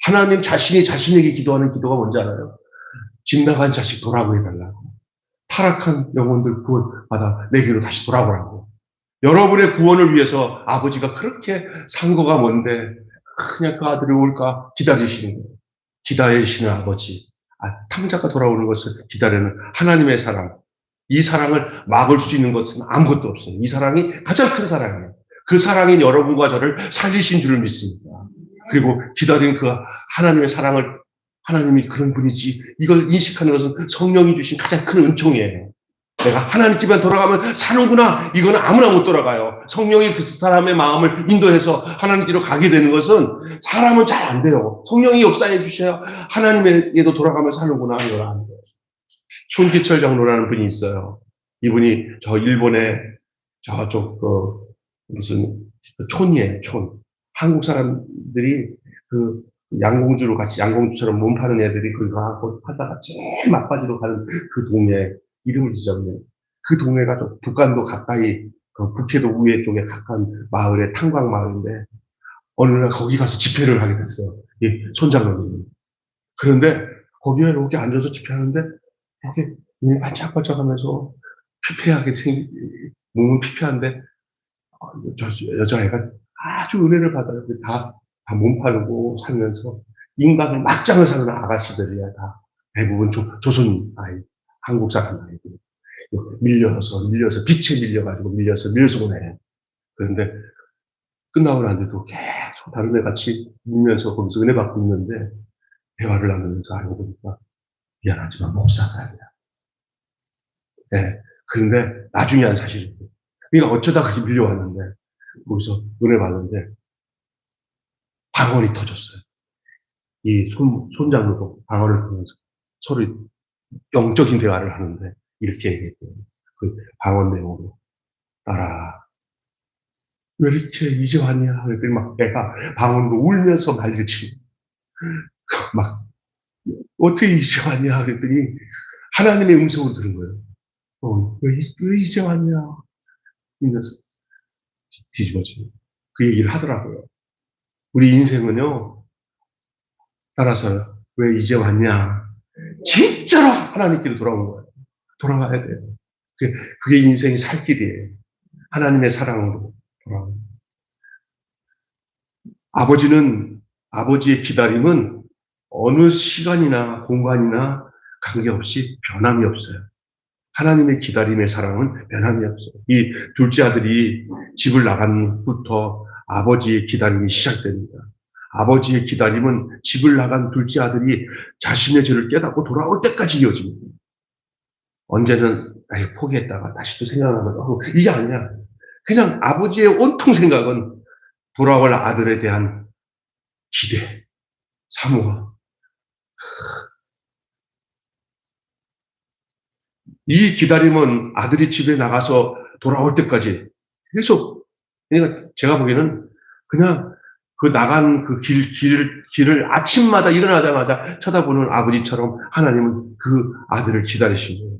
하나님 자신이 자신에게 기도하는 기도가 뭔지 알아요? 집 나간 자식 돌아오게 해달라고. 타락한 영혼들 구원받아 내게로 다시 돌아오라고. 여러분의 구원을 위해서 아버지가 그렇게 상고가 뭔데 그냥 그 아들이 올까 기다리시는 거예요. 기다리시는 아버지. 탕자가 돌아오는 것을 기다리는 하나님의 사랑. 이 사랑을 막을 수 있는 것은 아무것도 없어요. 이 사랑이 가장 큰 사랑이에요. 그 사랑이 여러분과 저를 살리신 줄을 믿습니다. 그리고 기다린 그 하나님의 사랑을 하나님이 그런 분이지 이걸 인식하는 것은 성령이 주신 가장 큰 은총이에요. 내가 하나님께만 돌아가면 사는구나. 이거는 아무나 못 돌아가요. 성령이 그 사람의 마음을 인도해서 하나님께로 가게 되는 것은 사람은 잘 안 돼요. 성령이 역사해 주셔야 하나님에게도 돌아가면 사는구나. 이걸 안 돼요. 손기철 장로라는 분이 있어요. 이분이 저 일본의 저쪽 무슨 촌이에요. 촌. 한국 사람들이 그 양공주로 같이 양공주처럼 몸 파는 애들이 그거 하고 하다가 제일 막바지로 가는 그 동네 이름을 잊었네요. 그 동네가 좀 북간도 가까이 북해도 위에 쪽에 가까운 마을에 탄광 마을인데 어느 날 거기 가서 집회를 하게 됐어요. 이 손장로님이. 그런데 거기에 이렇게 앉아서 집회하는데 이렇게 눈이 반짝반짝하면서 피폐하게 몸은 피폐한데 저 여자애가 아주 은혜를 받아요. 다 몸 파르고 살면서 인간을 막장을 사는 아가씨들이야. 다 대부분 조선 아이, 한국 사람 아이들. 밀려서 빛에 밀려서 오네. 그런데 끝나고 난데도 계속 다른 애 같이 밀면서 거기서 은혜 받고 있는데 대화를 나누면서 알고 보니까 미안하지만 목사가 아니야. 네. 그런데 나중에 한 사실이에요. 그러니까 어쩌다 그렇게 밀려왔는데 거기서 은혜 받는데 방언이 터졌어요. 이 손장로도 방언을 통해서 서로 영적인 대화를 하는데 이렇게 얘기했대요. 그 방언 내용으로 따라 왜 이렇게 이제 왔냐? 그랬더니 막 애가 방언으로 울면서 난리를 치고 막 어떻게 이제 왔냐? 그랬더니 하나님의 음성을 들은 거예요. 왜 이제 왔냐? 이러면서 뒤집어지고 그 얘기를 하더라고요. 우리 인생은요. 따라서 왜 이제 왔냐? 진짜로 하나님께로 돌아온 거예요. 돌아가야 돼요. 그게 인생의 살 길이에요. 하나님의 사랑으로 돌아오는. 아버지의 기다림은 어느 시간이나 공간이나 관계없이 변함이 없어요. 하나님의 기다림의 사랑은 변함이 없어요. 이 둘째 아들이 집을 나간 후부터 아버지의 기다림이 시작됩니다. 아버지의 기다림은 집을 나간 둘째 아들이 자신의 죄를 깨닫고 돌아올 때까지 이어집니다. 언제는 포기했다가 다시 또 생각나면 이게 아니야. 그냥 아버지의 온통 생각은 돌아올 아들에 대한 기대, 사모가. 이 기다림은 아들이 집에 나가서 돌아올 때까지 계속. 그러니까 제가 보기에는 그냥 그 나간 그 길을 아침마다 일어나자마자 쳐다보는 아버지처럼 하나님은 그 아들을 기다리시는 거예요.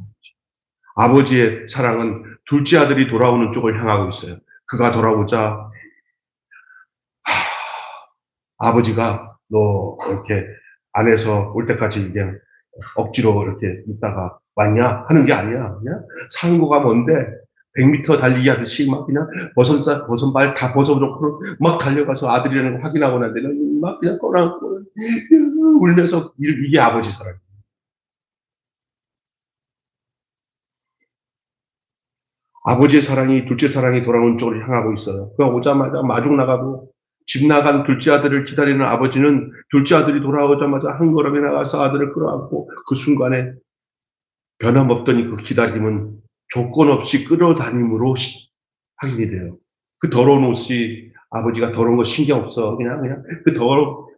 아버지의 사랑은 둘째 아들이 돌아오는 쪽을 향하고 있어요. 그가 돌아오자 아버지가 너 이렇게 안에서 올 때까지 그냥 억지로 이렇게 있다가 왔냐 하는 게 아니야. 그냥 상고가 뭔데 100m 달리기 하듯이 막 그냥 버선발 다 벗어놓고 막 달려가서 아들이라는 걸 확인하고 난 데는 막 그냥 꺼안고 울면서 이게 아버지 사랑. 아버지의 사랑이 둘째 사랑이 돌아오는 쪽으로 향하고 있어요. 그가 오자마자 마중 나가고 집 나간 둘째 아들을 기다리는 아버지는 둘째 아들이 돌아오자마자 한 걸음에 나가서 아들을 끌어안고 그 순간에 변함없던 그 기다림은 조건 없이 끌어다님으로 확인이 돼요. 그 더러운 옷이 아버지가 더러운 거 신경 없어. 그냥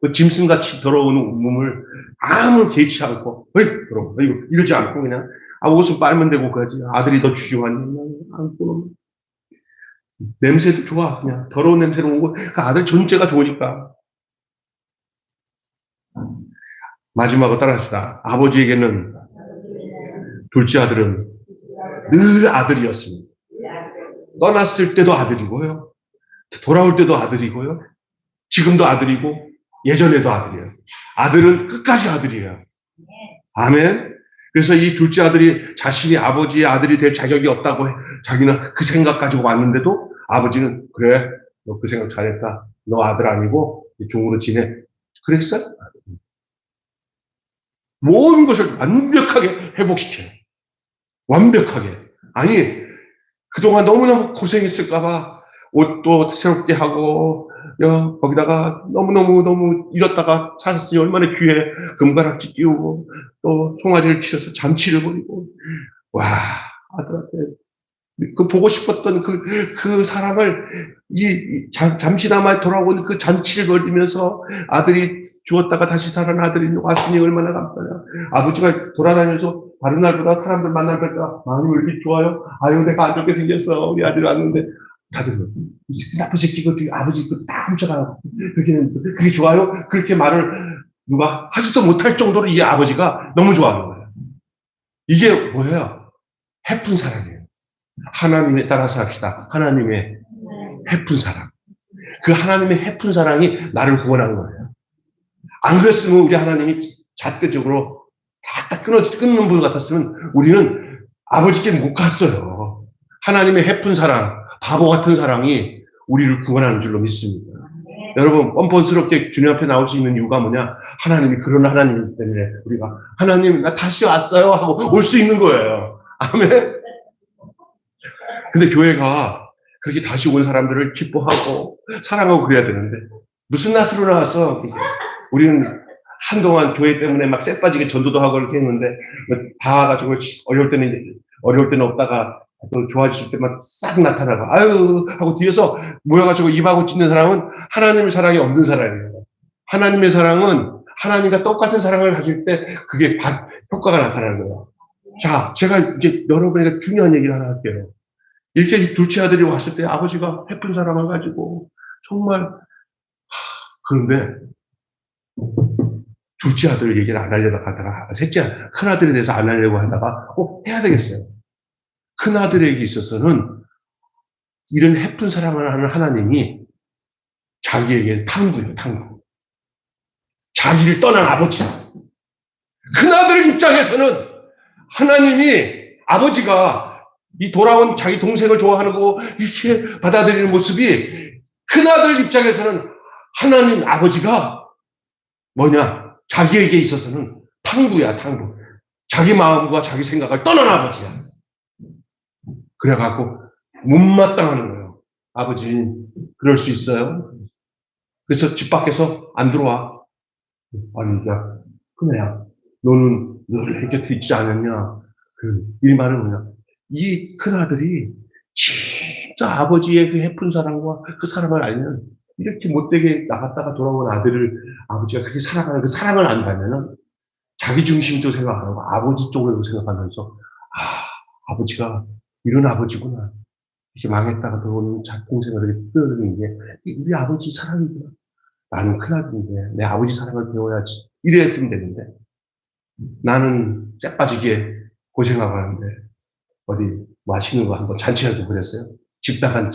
그 짐승같이 더러운 몸을 아무 개의치 않고, 어이, 더러워. 이러지 않고 그냥, 옷은 빨면 되고 가지. 아들이 더 귀중하니, 안고. 냄새도 좋아. 그냥 더러운 냄새로 온 거, 그 아들 존재가 좋으니까. 마지막으로 따라합시다. 아버지에게는 둘째 아들은 늘 아들이었습니다. 떠났을 때도 아들이고요. 돌아올 때도 아들이고요. 지금도 아들이고 예전에도 아들이에요. 아들은 끝까지 아들이에요. 아멘. 그래서 이 둘째 아들이 자신이 아버지의 아들이 될 자격이 없다고 자기는 그 생각 가지고 왔는데도 아버지는 그래, 너 그 생각 잘했다. 너 아들 아니고 종으로 지내. 그랬어요? 모든 것을 완벽하게 회복시켜요. 완벽하게. 아니, 그동안 너무너무 고생했을까봐 옷도 새롭게 하고, 거기다가 너무 잃었다가 찾았으니 얼마나 귀해. 금가락지 끼우고, 또 송아지를 치러서 잔치를 벌이고. 와, 아들한테 그 보고 싶었던 그 사랑을 잠시나마 돌아온 그 잔치를 벌이면서 아들이 죽었다가 다시 살아난 아들이 왔으니 얼마나 감사해요. 아버지가 돌아다니면서 다른 날보다 사람들 만날 때가 마음이 왜 이렇게 좋아요? 아유, 내가 안 좋게 생겼어. 우리 아들이 왔는데. 다들, 나쁜 새끼, 아버지 다 훔쳐가고. 그게 좋아요? 그렇게 말을 누가 하지도 못할 정도로 이 아버지가 너무 좋아하는 거예요. 이게 뭐예요? 해픈 사랑이에요. 하나님에 따라서 합시다. 하나님의 해픈 사랑. 그 하나님의 해픈 사랑이 나를 구원한 거예요. 안 그랬으면 우리 하나님이 잣대적으로 딱 끊는 분 같았으면 우리는 아버지께 못 갔어요. 하나님의 해픈 사랑, 바보 같은 사랑이 우리를 구원하는 줄로 믿습니다. 여러분, 뻔뻔스럽게 주님 앞에 나올 수 있는 이유가 뭐냐? 하나님이 그런 하나님 때문에 우리가 하나님, 나 다시 왔어요 하고 올 수 있는 거예요. 아멘? 근데 교회가 그렇게 다시 온 사람들을 기뻐하고 사랑하고 그래야 되는데 무슨 낯으로 나와서 우리는 한동안 교회 때문에 막 쎄빠지게 전도도 하고 이렇게 했는데 다 와가지고 어려울 때는 없다가 또 좋아질 때만 싹 나타나고 아유 하고 뒤에서 모여가지고 입하고 찢는 사람은 하나님의 사랑이 없는 사람이에요. 하나님의 사랑은 하나님과 똑같은 사랑을 가질 때 그게 효과가 나타나는 거예요. 자, 제가 이제 여러분에게 중요한 얘기를 하나 할게요. 이렇게 둘째 아들이 왔을 때 아버지가 해픈 사랑을 가지고 정말 그런데 둘째 아들 얘기를 안 하려고 하다가 큰 아들에 대해서 안 하려고 하다가 꼭 해야 되겠어요. 큰 아들에게 있어서는 이런 해픈 사랑을 하는 하나님이 자기에게 탕구예요. 탕구. 자기를 떠난 아버지. 큰 아들 입장에서는 하나님이 아버지가 이 돌아온 자기 동생을 좋아하는 거 이렇게 받아들이는 모습이 큰아들 입장에서는 하나님 아버지가 뭐냐? 자기에게 있어서는 탕구야, 탕구. 자기 마음과 자기 생각을 떠난 아버지야. 그래갖고 못마땅하는 거예요. 아버지, 그럴 수 있어요? 그래서 집 밖에서 안 들어와. 아니, 야, 큰애야, 너는 늘 내 곁에 있지 않았냐? 이 말은 뭐냐? 이 큰아들이 진짜 아버지의 그 해픈 사랑과 그 사랑을 알면 이렇게 못되게 나갔다가 돌아온 아들을 아버지가 그렇게 사랑하는 그 사랑을 안다면은 자기 중심적으로 생각 안 하고 아버지 쪽으로 생각하면서 아버지가 이런 아버지구나. 이렇게 망했다가 들어오는 동생을 이렇게 끌어들이는 게 우리 아버지 사랑이구나. 나는 큰아들인데 내 아버지 사랑을 배워야지. 이랬으면 되는데 나는 째빠지게 고생하고 하는데 어디 맛있는 거 한번 잔치라도 그랬어요. 집다간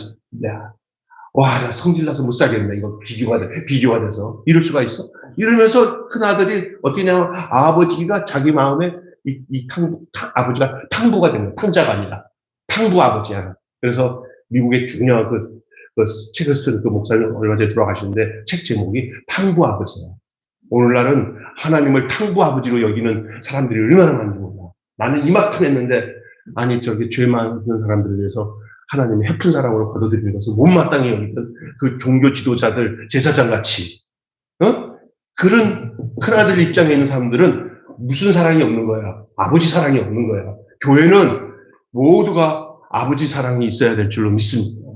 와, 나 성질나서 못 살겠네. 이거 비교가 돼서. 이럴 수가 있어? 이러면서 큰 아들이 어떻게냐면 아버지가 자기 마음에 아버지가 탕부가 된 거야. 탕자가 아니라. 탕부 아버지야. 그래서 미국의 중요한 그 책을 쓴 그 목사님 얼마 전에 돌아가셨는데 책 제목이 탕부 아버지예요. 오늘날은 하나님을 탕부 아버지로 여기는 사람들이 얼마나 많은지 몰라. 나는 이만큼 했는데 아니 저기 죄 많은 사람들을 위해서 하나님의 해픈 사랑으로 거둬들이는 것을 못마땅히 여기던 그 종교 지도자들 제사장같이 그런 큰아들 입장에 있는 사람들은 무슨 사랑이 없는 거야. 아버지 사랑이 없는 거야. 교회는 모두가 아버지 사랑이 있어야 될 줄로 믿습니다.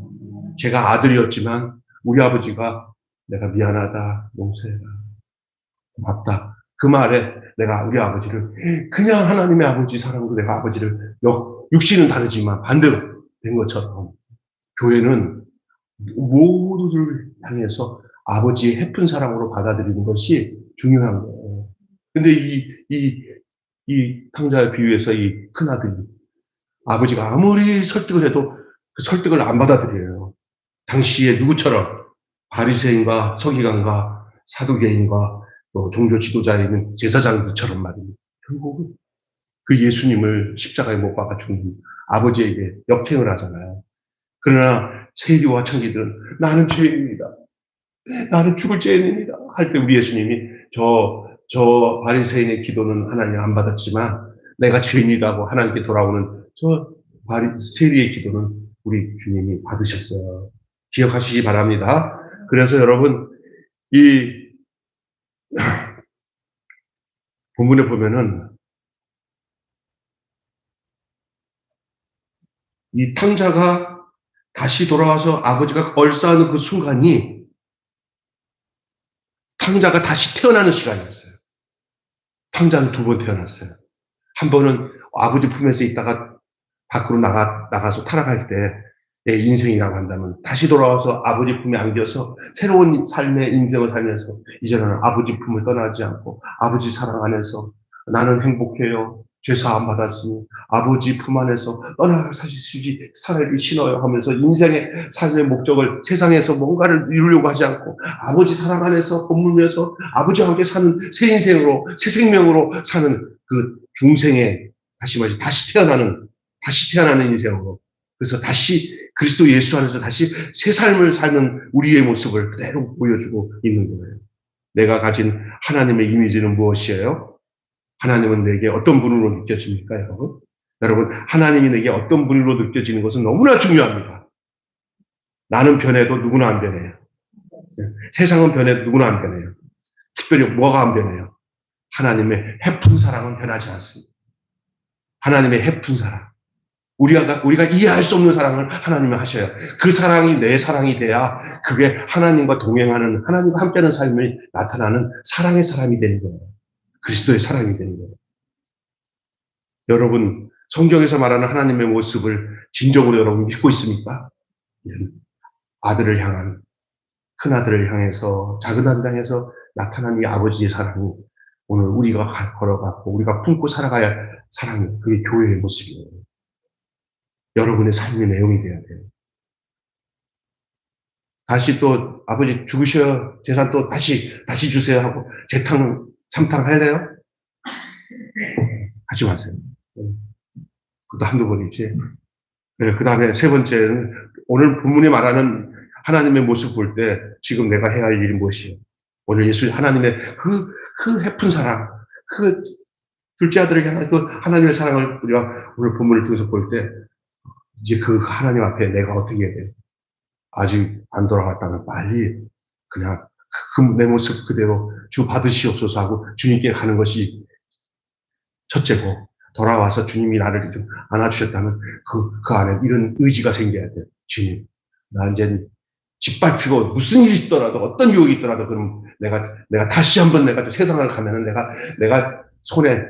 제가 아들이었지만 우리 아버지가 내가 미안하다, 용서해라, 맞다. 그 말에 내가 우리 아버지를 그냥 하나님의 아버지 사랑으로 내가 아버지를 육신은 다르지만 반대로 된 것처럼 교회는 모두를 향해서 아버지의 해픈 사랑으로 받아들이는 것이 중요한 거예요. 근데 이 탕자의 비유에서 이 큰아들이 아버지가 아무리 설득을 해도 그 설득을 안 받아들여요. 당시에 누구처럼 바리새인과 서기관과 사두개인과 또 종교 지도자에 있는 제사장들처럼 말입니다. 결국은 그 예수님을 십자가에 못 박아 죽는 아버지에게 역행을 하잖아요. 그러나 세리와 청기들은 나는 죄인입니다. 나는 죽을 죄인입니다. 할 때 우리 예수님이 저 바리새인의 기도는 하나님 안 받았지만 내가 죄인이라고 하나님께 돌아오는 저 세리의 기도는 우리 주님이 받으셨어요. 기억하시기 바랍니다. 그래서 여러분 이 본문에 보면은 이 탕자가 다시 돌아와서 아버지가 얼싸하는 그 순간이 탕자가 다시 태어나는 시간이었어요. 탕자는 두 번 태어났어요. 한 번은 아버지 품에서 있다가 밖으로 나가서 타락할 때의 인생이라고 한다면 다시 돌아와서 아버지 품에 안겨서 새로운 삶의 인생을 살면서 이제는 아버지 품을 떠나지 않고 아버지 사랑 안에서 나는 행복해요. 죄사함 받았으니 아버지 품 안에서 떠나갈 사실이 살아있기 싫어요 하면서 인생의 삶의 목적을 세상에서 뭔가를 이루려고 하지 않고 아버지 사랑 안에서 본문에서 아버지와 함께 사는 새 인생으로 새 생명으로 사는 그 중생의 다시 태어나는 인생으로 그래서 다시 그리스도 예수 안에서 다시 새 삶을 사는 우리의 모습을 그대로 보여주고 있는 거예요. 내가 가진 하나님의 이미지는 무엇이에요? 하나님은 내게 어떤 분으로 느껴집니까, 여러분? 여러분, 하나님이 내게 어떤 분으로 느껴지는 것은 너무나 중요합니다. 나는 변해도 누구나 안 변해요. 세상은 변해도 누구나 안 변해요. 특별히 뭐가 안 변해요? 하나님의 해픈 사랑은 변하지 않습니다. 하나님의 해픈 사랑. 우리가 이해할 수 없는 사랑을 하나님이 하셔요. 그 사랑이 내 사랑이 돼야 그게 하나님과 동행하는, 하나님과 함께하는 삶이 나타나는 사랑의 사람이 되는 거예요. 그리스도의 사랑이 되는 거예요. 여러분, 성경에서 말하는 하나님의 모습을 진정으로 여러분 믿고 있습니까? 아들을 향한, 큰아들을 향해서, 작은 아들을 향해서 나타난 이 아버지의 사랑이 오늘 우리가 걸어가고 우리가 품고 살아가야 할 사랑이 그게 교회의 모습이에요. 여러분의 삶의 내용이 돼야 돼요. 다시 또 아버지 죽으셔 재산 또 다시 주세요 하고 재탕 삼탕 할래요? 하지 마세요. 그것도 한두 번이지. 네, 그 다음에 세 번째는 오늘 본문이 말하는 하나님의 모습 볼 때 지금 내가 해야 할 일이 무엇이에요? 오늘 예수 하나님의 그 해픈 사랑, 그 둘째 아들을 향한 그 하나님의 사랑을 우리가 오늘 본문을 통해서 볼 때 이제 그 하나님 앞에 내가 어떻게 해야 돼요? 아직 안 돌아갔다면 빨리 그냥 내 모습 그대로 주 받으시옵소서 하고 주님께 가는 것이 첫째고 돌아와서 주님이 나를 좀 안아주셨다면 그 안에 이런 의지가 생겨야 돼요. 주님, 나 이제 짓밟히고 무슨 일이 있더라도 어떤 유혹이 있더라도 그럼 내가 다시 한번 내가 세상을 가면은 내가 손에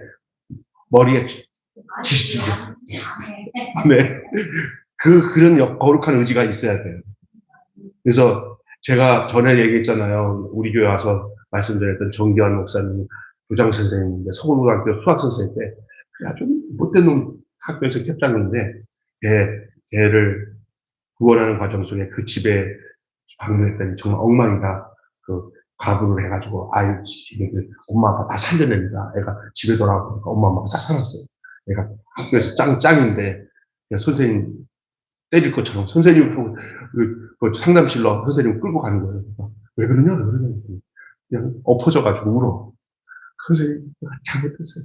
머리에 지시지. 네. 그런 거룩한 의지가 있어야 돼요. 그래서 제가 전에 얘기했잖아요. 우리 교회 와서 말씀드렸던 정기환 목사님, 교장 선생님인데, 서울고등학교 수학 선생님 때, 아주 못된 놈 학교에서 캡장인데, 걔를 구원하는 과정 속에 그 집에 방문했더니 정말 엉망이다. 그 가부를 해가지고, 엄마 아빠 다 살려냅니다. 애가 집에 돌아오니까 엄마 아빠가 싹 살았어요. 애가 학교에서 짱인데, 선생님, 때릴 것처럼 선생님 그 상담실로 선생님 끌고 가는 거예요. 왜 그러냐, 왜 그러냐. 그냥 엎어져가지고 울어. 선생님, 내가 잘못했어요.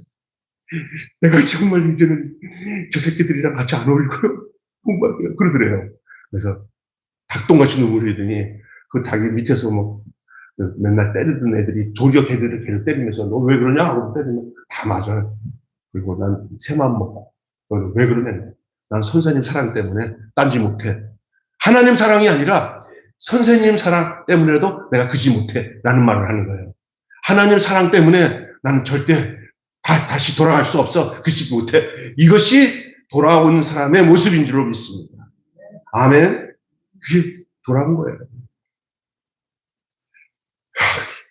내가 정말 이제는 저 새끼들이랑 같이 안 어울릴 거예요. 정말 그러더래요. 그래서 닭똥같이 눈물이 흘리더니 그 닭이 밑에서 뭐 맨날 때리던 애들이 도리어 걔를 때리면서 너 왜 그러냐 하고 때리면 다 맞아요. 그리고 난 새만 먹고 너는 왜 그러냐. 난 선생님 사랑 때문에 딴지 못해. 하나님 사랑이 아니라 선생님 사랑 때문에도 내가 그지 못해 라는 말을 하는 거예요. 하나님 사랑 때문에 나는 절대 다시 돌아갈 수 없어. 그지 못해. 이것이 돌아오는 사람의 모습인 줄로 믿습니다. 아멘. 그게 돌아온 거예요.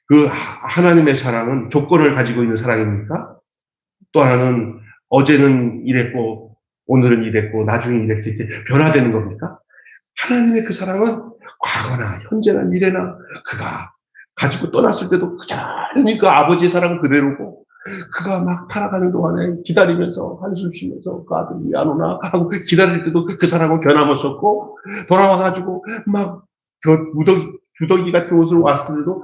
그 하나님의 사랑은 조건을 가지고 있는 사랑입니까? 또 하나는 어제는 이랬고 오늘은 이랬고 나중에 이렇게 변화되는 겁니까? 하나님의 그 사랑은 과거나 현재나 미래나 그가 가지고 떠났을 때도 그자리 그 아버지의 사랑은 그대로고 그가 막 타락하는 동안에 기다리면서 한숨 쉬면서 그 아들이 안 오나 하고 기다릴 때도 그 사랑은 변함없었고 돌아와가지고 막 저 무더기 같은 옷을 왔을 때도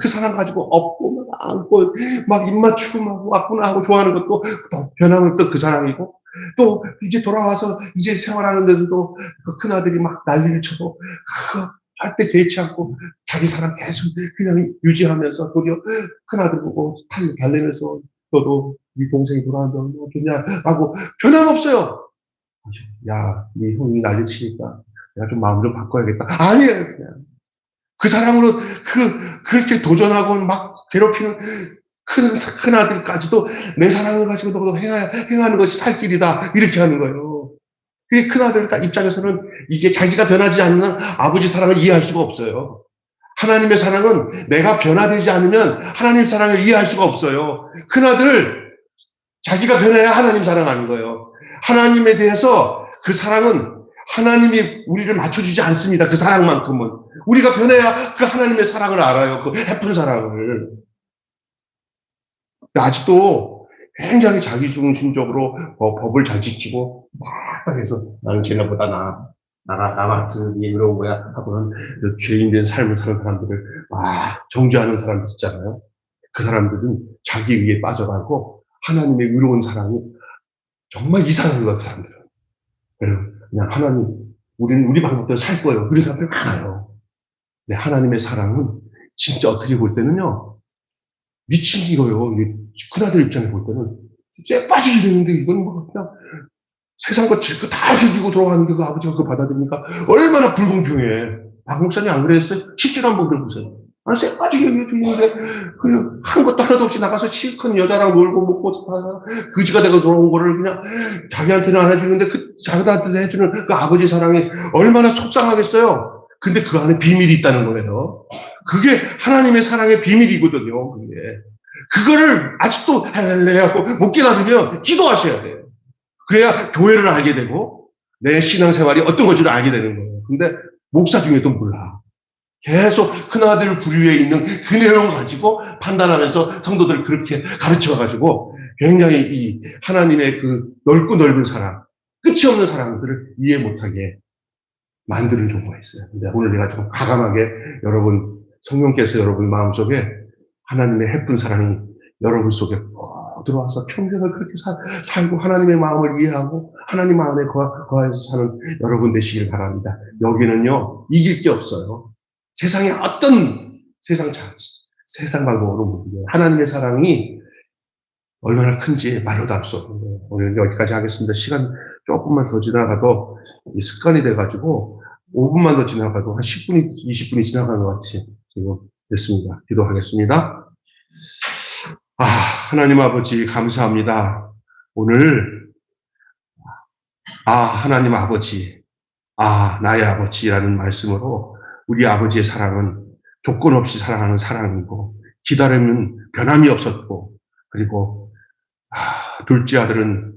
그 사랑 가지고 업고 막 안고 막 입 맞추고 막 왔구나 하고 좋아하는 것도 또 변함없던 그 사랑이고 또 이제 돌아와서 이제 생활하는데도 그 큰아들이 막 난리를 쳐도 그거 절대 개의치 않고 자기 사랑 계속 그냥 유지하면서 도리어 큰아들 보고 달래면서 너도 네 동생이 돌아왔는데 어떠냐 하고 변함없어요. 야, 네 형이 난리 치니까 내가 좀 마음 좀 바꿔야겠다. 아니에요, 그냥. 그 사랑으로 그렇게 도전하고 막 괴롭히는 큰 아들까지도 내 사랑을 가지고 너도 행하는 것이 살 길이다. 이렇게 하는 거예요. 그 큰 아들 입장에서는 이게 자기가 변하지 않는 아버지 사랑을 이해할 수가 없어요. 하나님의 사랑은 내가 변화되지 않으면 하나님 사랑을 이해할 수가 없어요. 큰 아들, 자기가 변해야 하나님 사랑하는 거예요. 하나님에 대해서 그 사랑은 하나님이 우리를 맞춰주지 않습니다. 그 사랑만큼은. 우리가 변해야 그 하나님의 사랑을 알아요. 그 해픈 사랑을. 아직도 굉장히 자기중심적으로 법을 잘 지키고 막 해서 나는 쟤네보다 나 같은 이런 거야 하고는 그 죄인된 삶을 사는 사람들을 막 정죄하는 사람들 있잖아요. 그 사람들은 자기 의에 빠져가고 하나님의 의로운 사랑이 정말 이상한 거예요. 그 사람들은. 그냥 하나님 우리는 우리 방법대로 살 거예요. 그런 사람들 많아요. 근데 하나님의 사랑은 진짜 어떻게 볼 때는요. 미친 이거요. 큰아들 입장에 볼 때는 쎄 빠지게 되는데 이건 뭐 그냥 세상과 다 즐기고 돌아가는데 그 아버지가 그거 받아들이니까 얼마나 불공평해. 박 목사님 안 그랬어요? 10줄 한번 들어보세요. 아니 쎄 빠지게 되는데 그냥 한 것도 하나도 없이 나가서 실컷 여자랑 놀고 먹고 그지가 되고 돌아온 거를 그냥 자기한테는 안 해주는데 그 자기한테 해주는 그 아버지 사랑이 얼마나 속상하겠어요. 근데 그 안에 비밀이 있다는 거예요. 그게 하나님의 사랑의 비밀이거든요. 그게. 그거를 아직도 할렐루야하고 못 깨달으면 기도하셔야 돼요. 그래야 교회를 알게 되고 내 신앙생활이 어떤 건지를 알게 되는 거예요. 근데 목사 중에도 몰라. 계속 큰아들 부류에 있는 그 내용을 가지고 판단하면서 성도들을 그렇게 가르쳐가지고 굉장히 이 하나님의 그 넓고 넓은 사랑, 끝이 없는 사랑들을 이해 못하게 만드는 경우가 있어요. 근데 오늘 내가 좀 과감하게 여러분, 성령께서 여러분 마음속에 하나님의 예쁜 사랑이 여러분 속에 들어와서 평생을 그렇게 살고 하나님의 마음을 이해하고 하나님 마음에 거하여서 사는 여러분 되시길 바랍니다. 여기는요, 이길 게 없어요. 세상에 어떤 세상 방법으로 못 이겨요. 하나님의 사랑이 얼마나 큰지 말로도 알 수 없는 거예요. 오늘 여기까지 하겠습니다. 시간 조금만 더 지나가도 습관이 돼가지고 5분만 더 지나가도 한 10분이, 20분이 지나간 것 같이 지금 됐습니다. 기도하겠습니다. 하나님 아버지 감사합니다. 오늘 하나님 아버지, 나의 아버지라는 말씀으로 우리 아버지의 사랑은 조건 없이 사랑하는 사랑이고 기다림은 변함이 없었고 그리고 둘째 아들은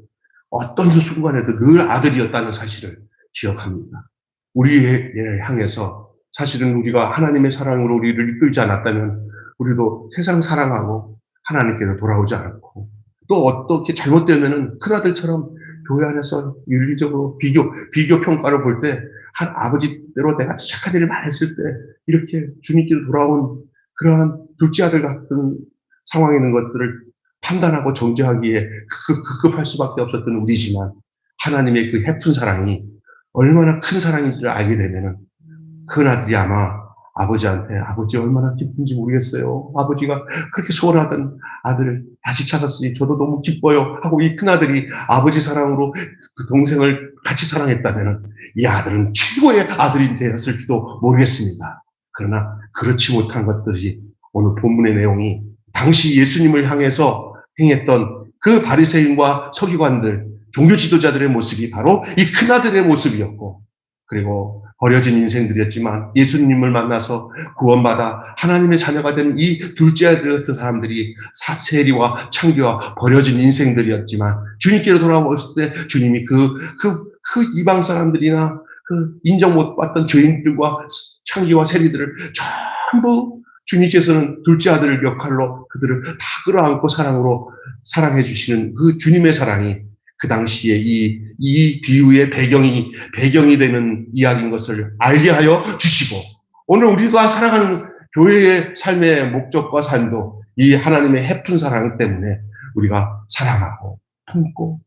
어떤 순간에도 늘 아들이었다는 사실을 기억합니다. 우리에 향해서 사실은 우리가 하나님의 사랑으로 우리를 이끌지 않았다면 우리도 세상 사랑하고 하나님께로 돌아오지 않았고 또 어떻게 잘못되면은 큰아들처럼 교회 안에서 윤리적으로 비교 평가를 볼 때, 한 아버지대로 내가 착한 일을 많이 했을 때, 이렇게 주님께로 돌아온 그러한 둘째 아들 같은 상황에 있는 것들을 판단하고 정죄하기에 급급할 수밖에 없었던 우리지만, 하나님의 그 해픈 사랑이 얼마나 큰 사랑인지를 알게 되면은, 큰 아들이 아마 아버지한테, 아버지 얼마나 기쁜지 모르겠어요. 아버지가 그렇게 소원하던 아들을 다시 찾았으니 저도 너무 기뻐요. 하고 이 큰아들이 아버지 사랑으로 그 동생을 같이 사랑했다면 이 아들은 최고의 아들이 되었을지도 모르겠습니다. 그러나 그렇지 못한 것들이 오늘 본문의 내용이 당시 예수님을 향해서 행했던 그 바리새인과 서기관들, 종교 지도자들의 모습이 바로 이 큰아들의 모습이었고, 그리고 버려진 인생들이었지만 예수님을 만나서 구원받아 하나님의 자녀가 된 이 둘째 아들 같은 사람들이 세리와 창기와 버려진 인생들이었지만 주님께로 돌아왔을 때 주님이 그 이방 사람들이나 그 인정 못 받던 죄인들과 창기와 세리들을 전부 주님께서는 둘째 아들 역할로 그들을 다 끌어안고 사랑으로 사랑해 주시는 그 주님의 사랑이 그 당시에 이 비유의 배경이 되는 이야기인 것을 알게 하여 주시고, 오늘 우리가 살아가는 교회의 삶의 목적과 삶도 이 하나님의 해픈 사랑 때문에 우리가 사랑하고 품고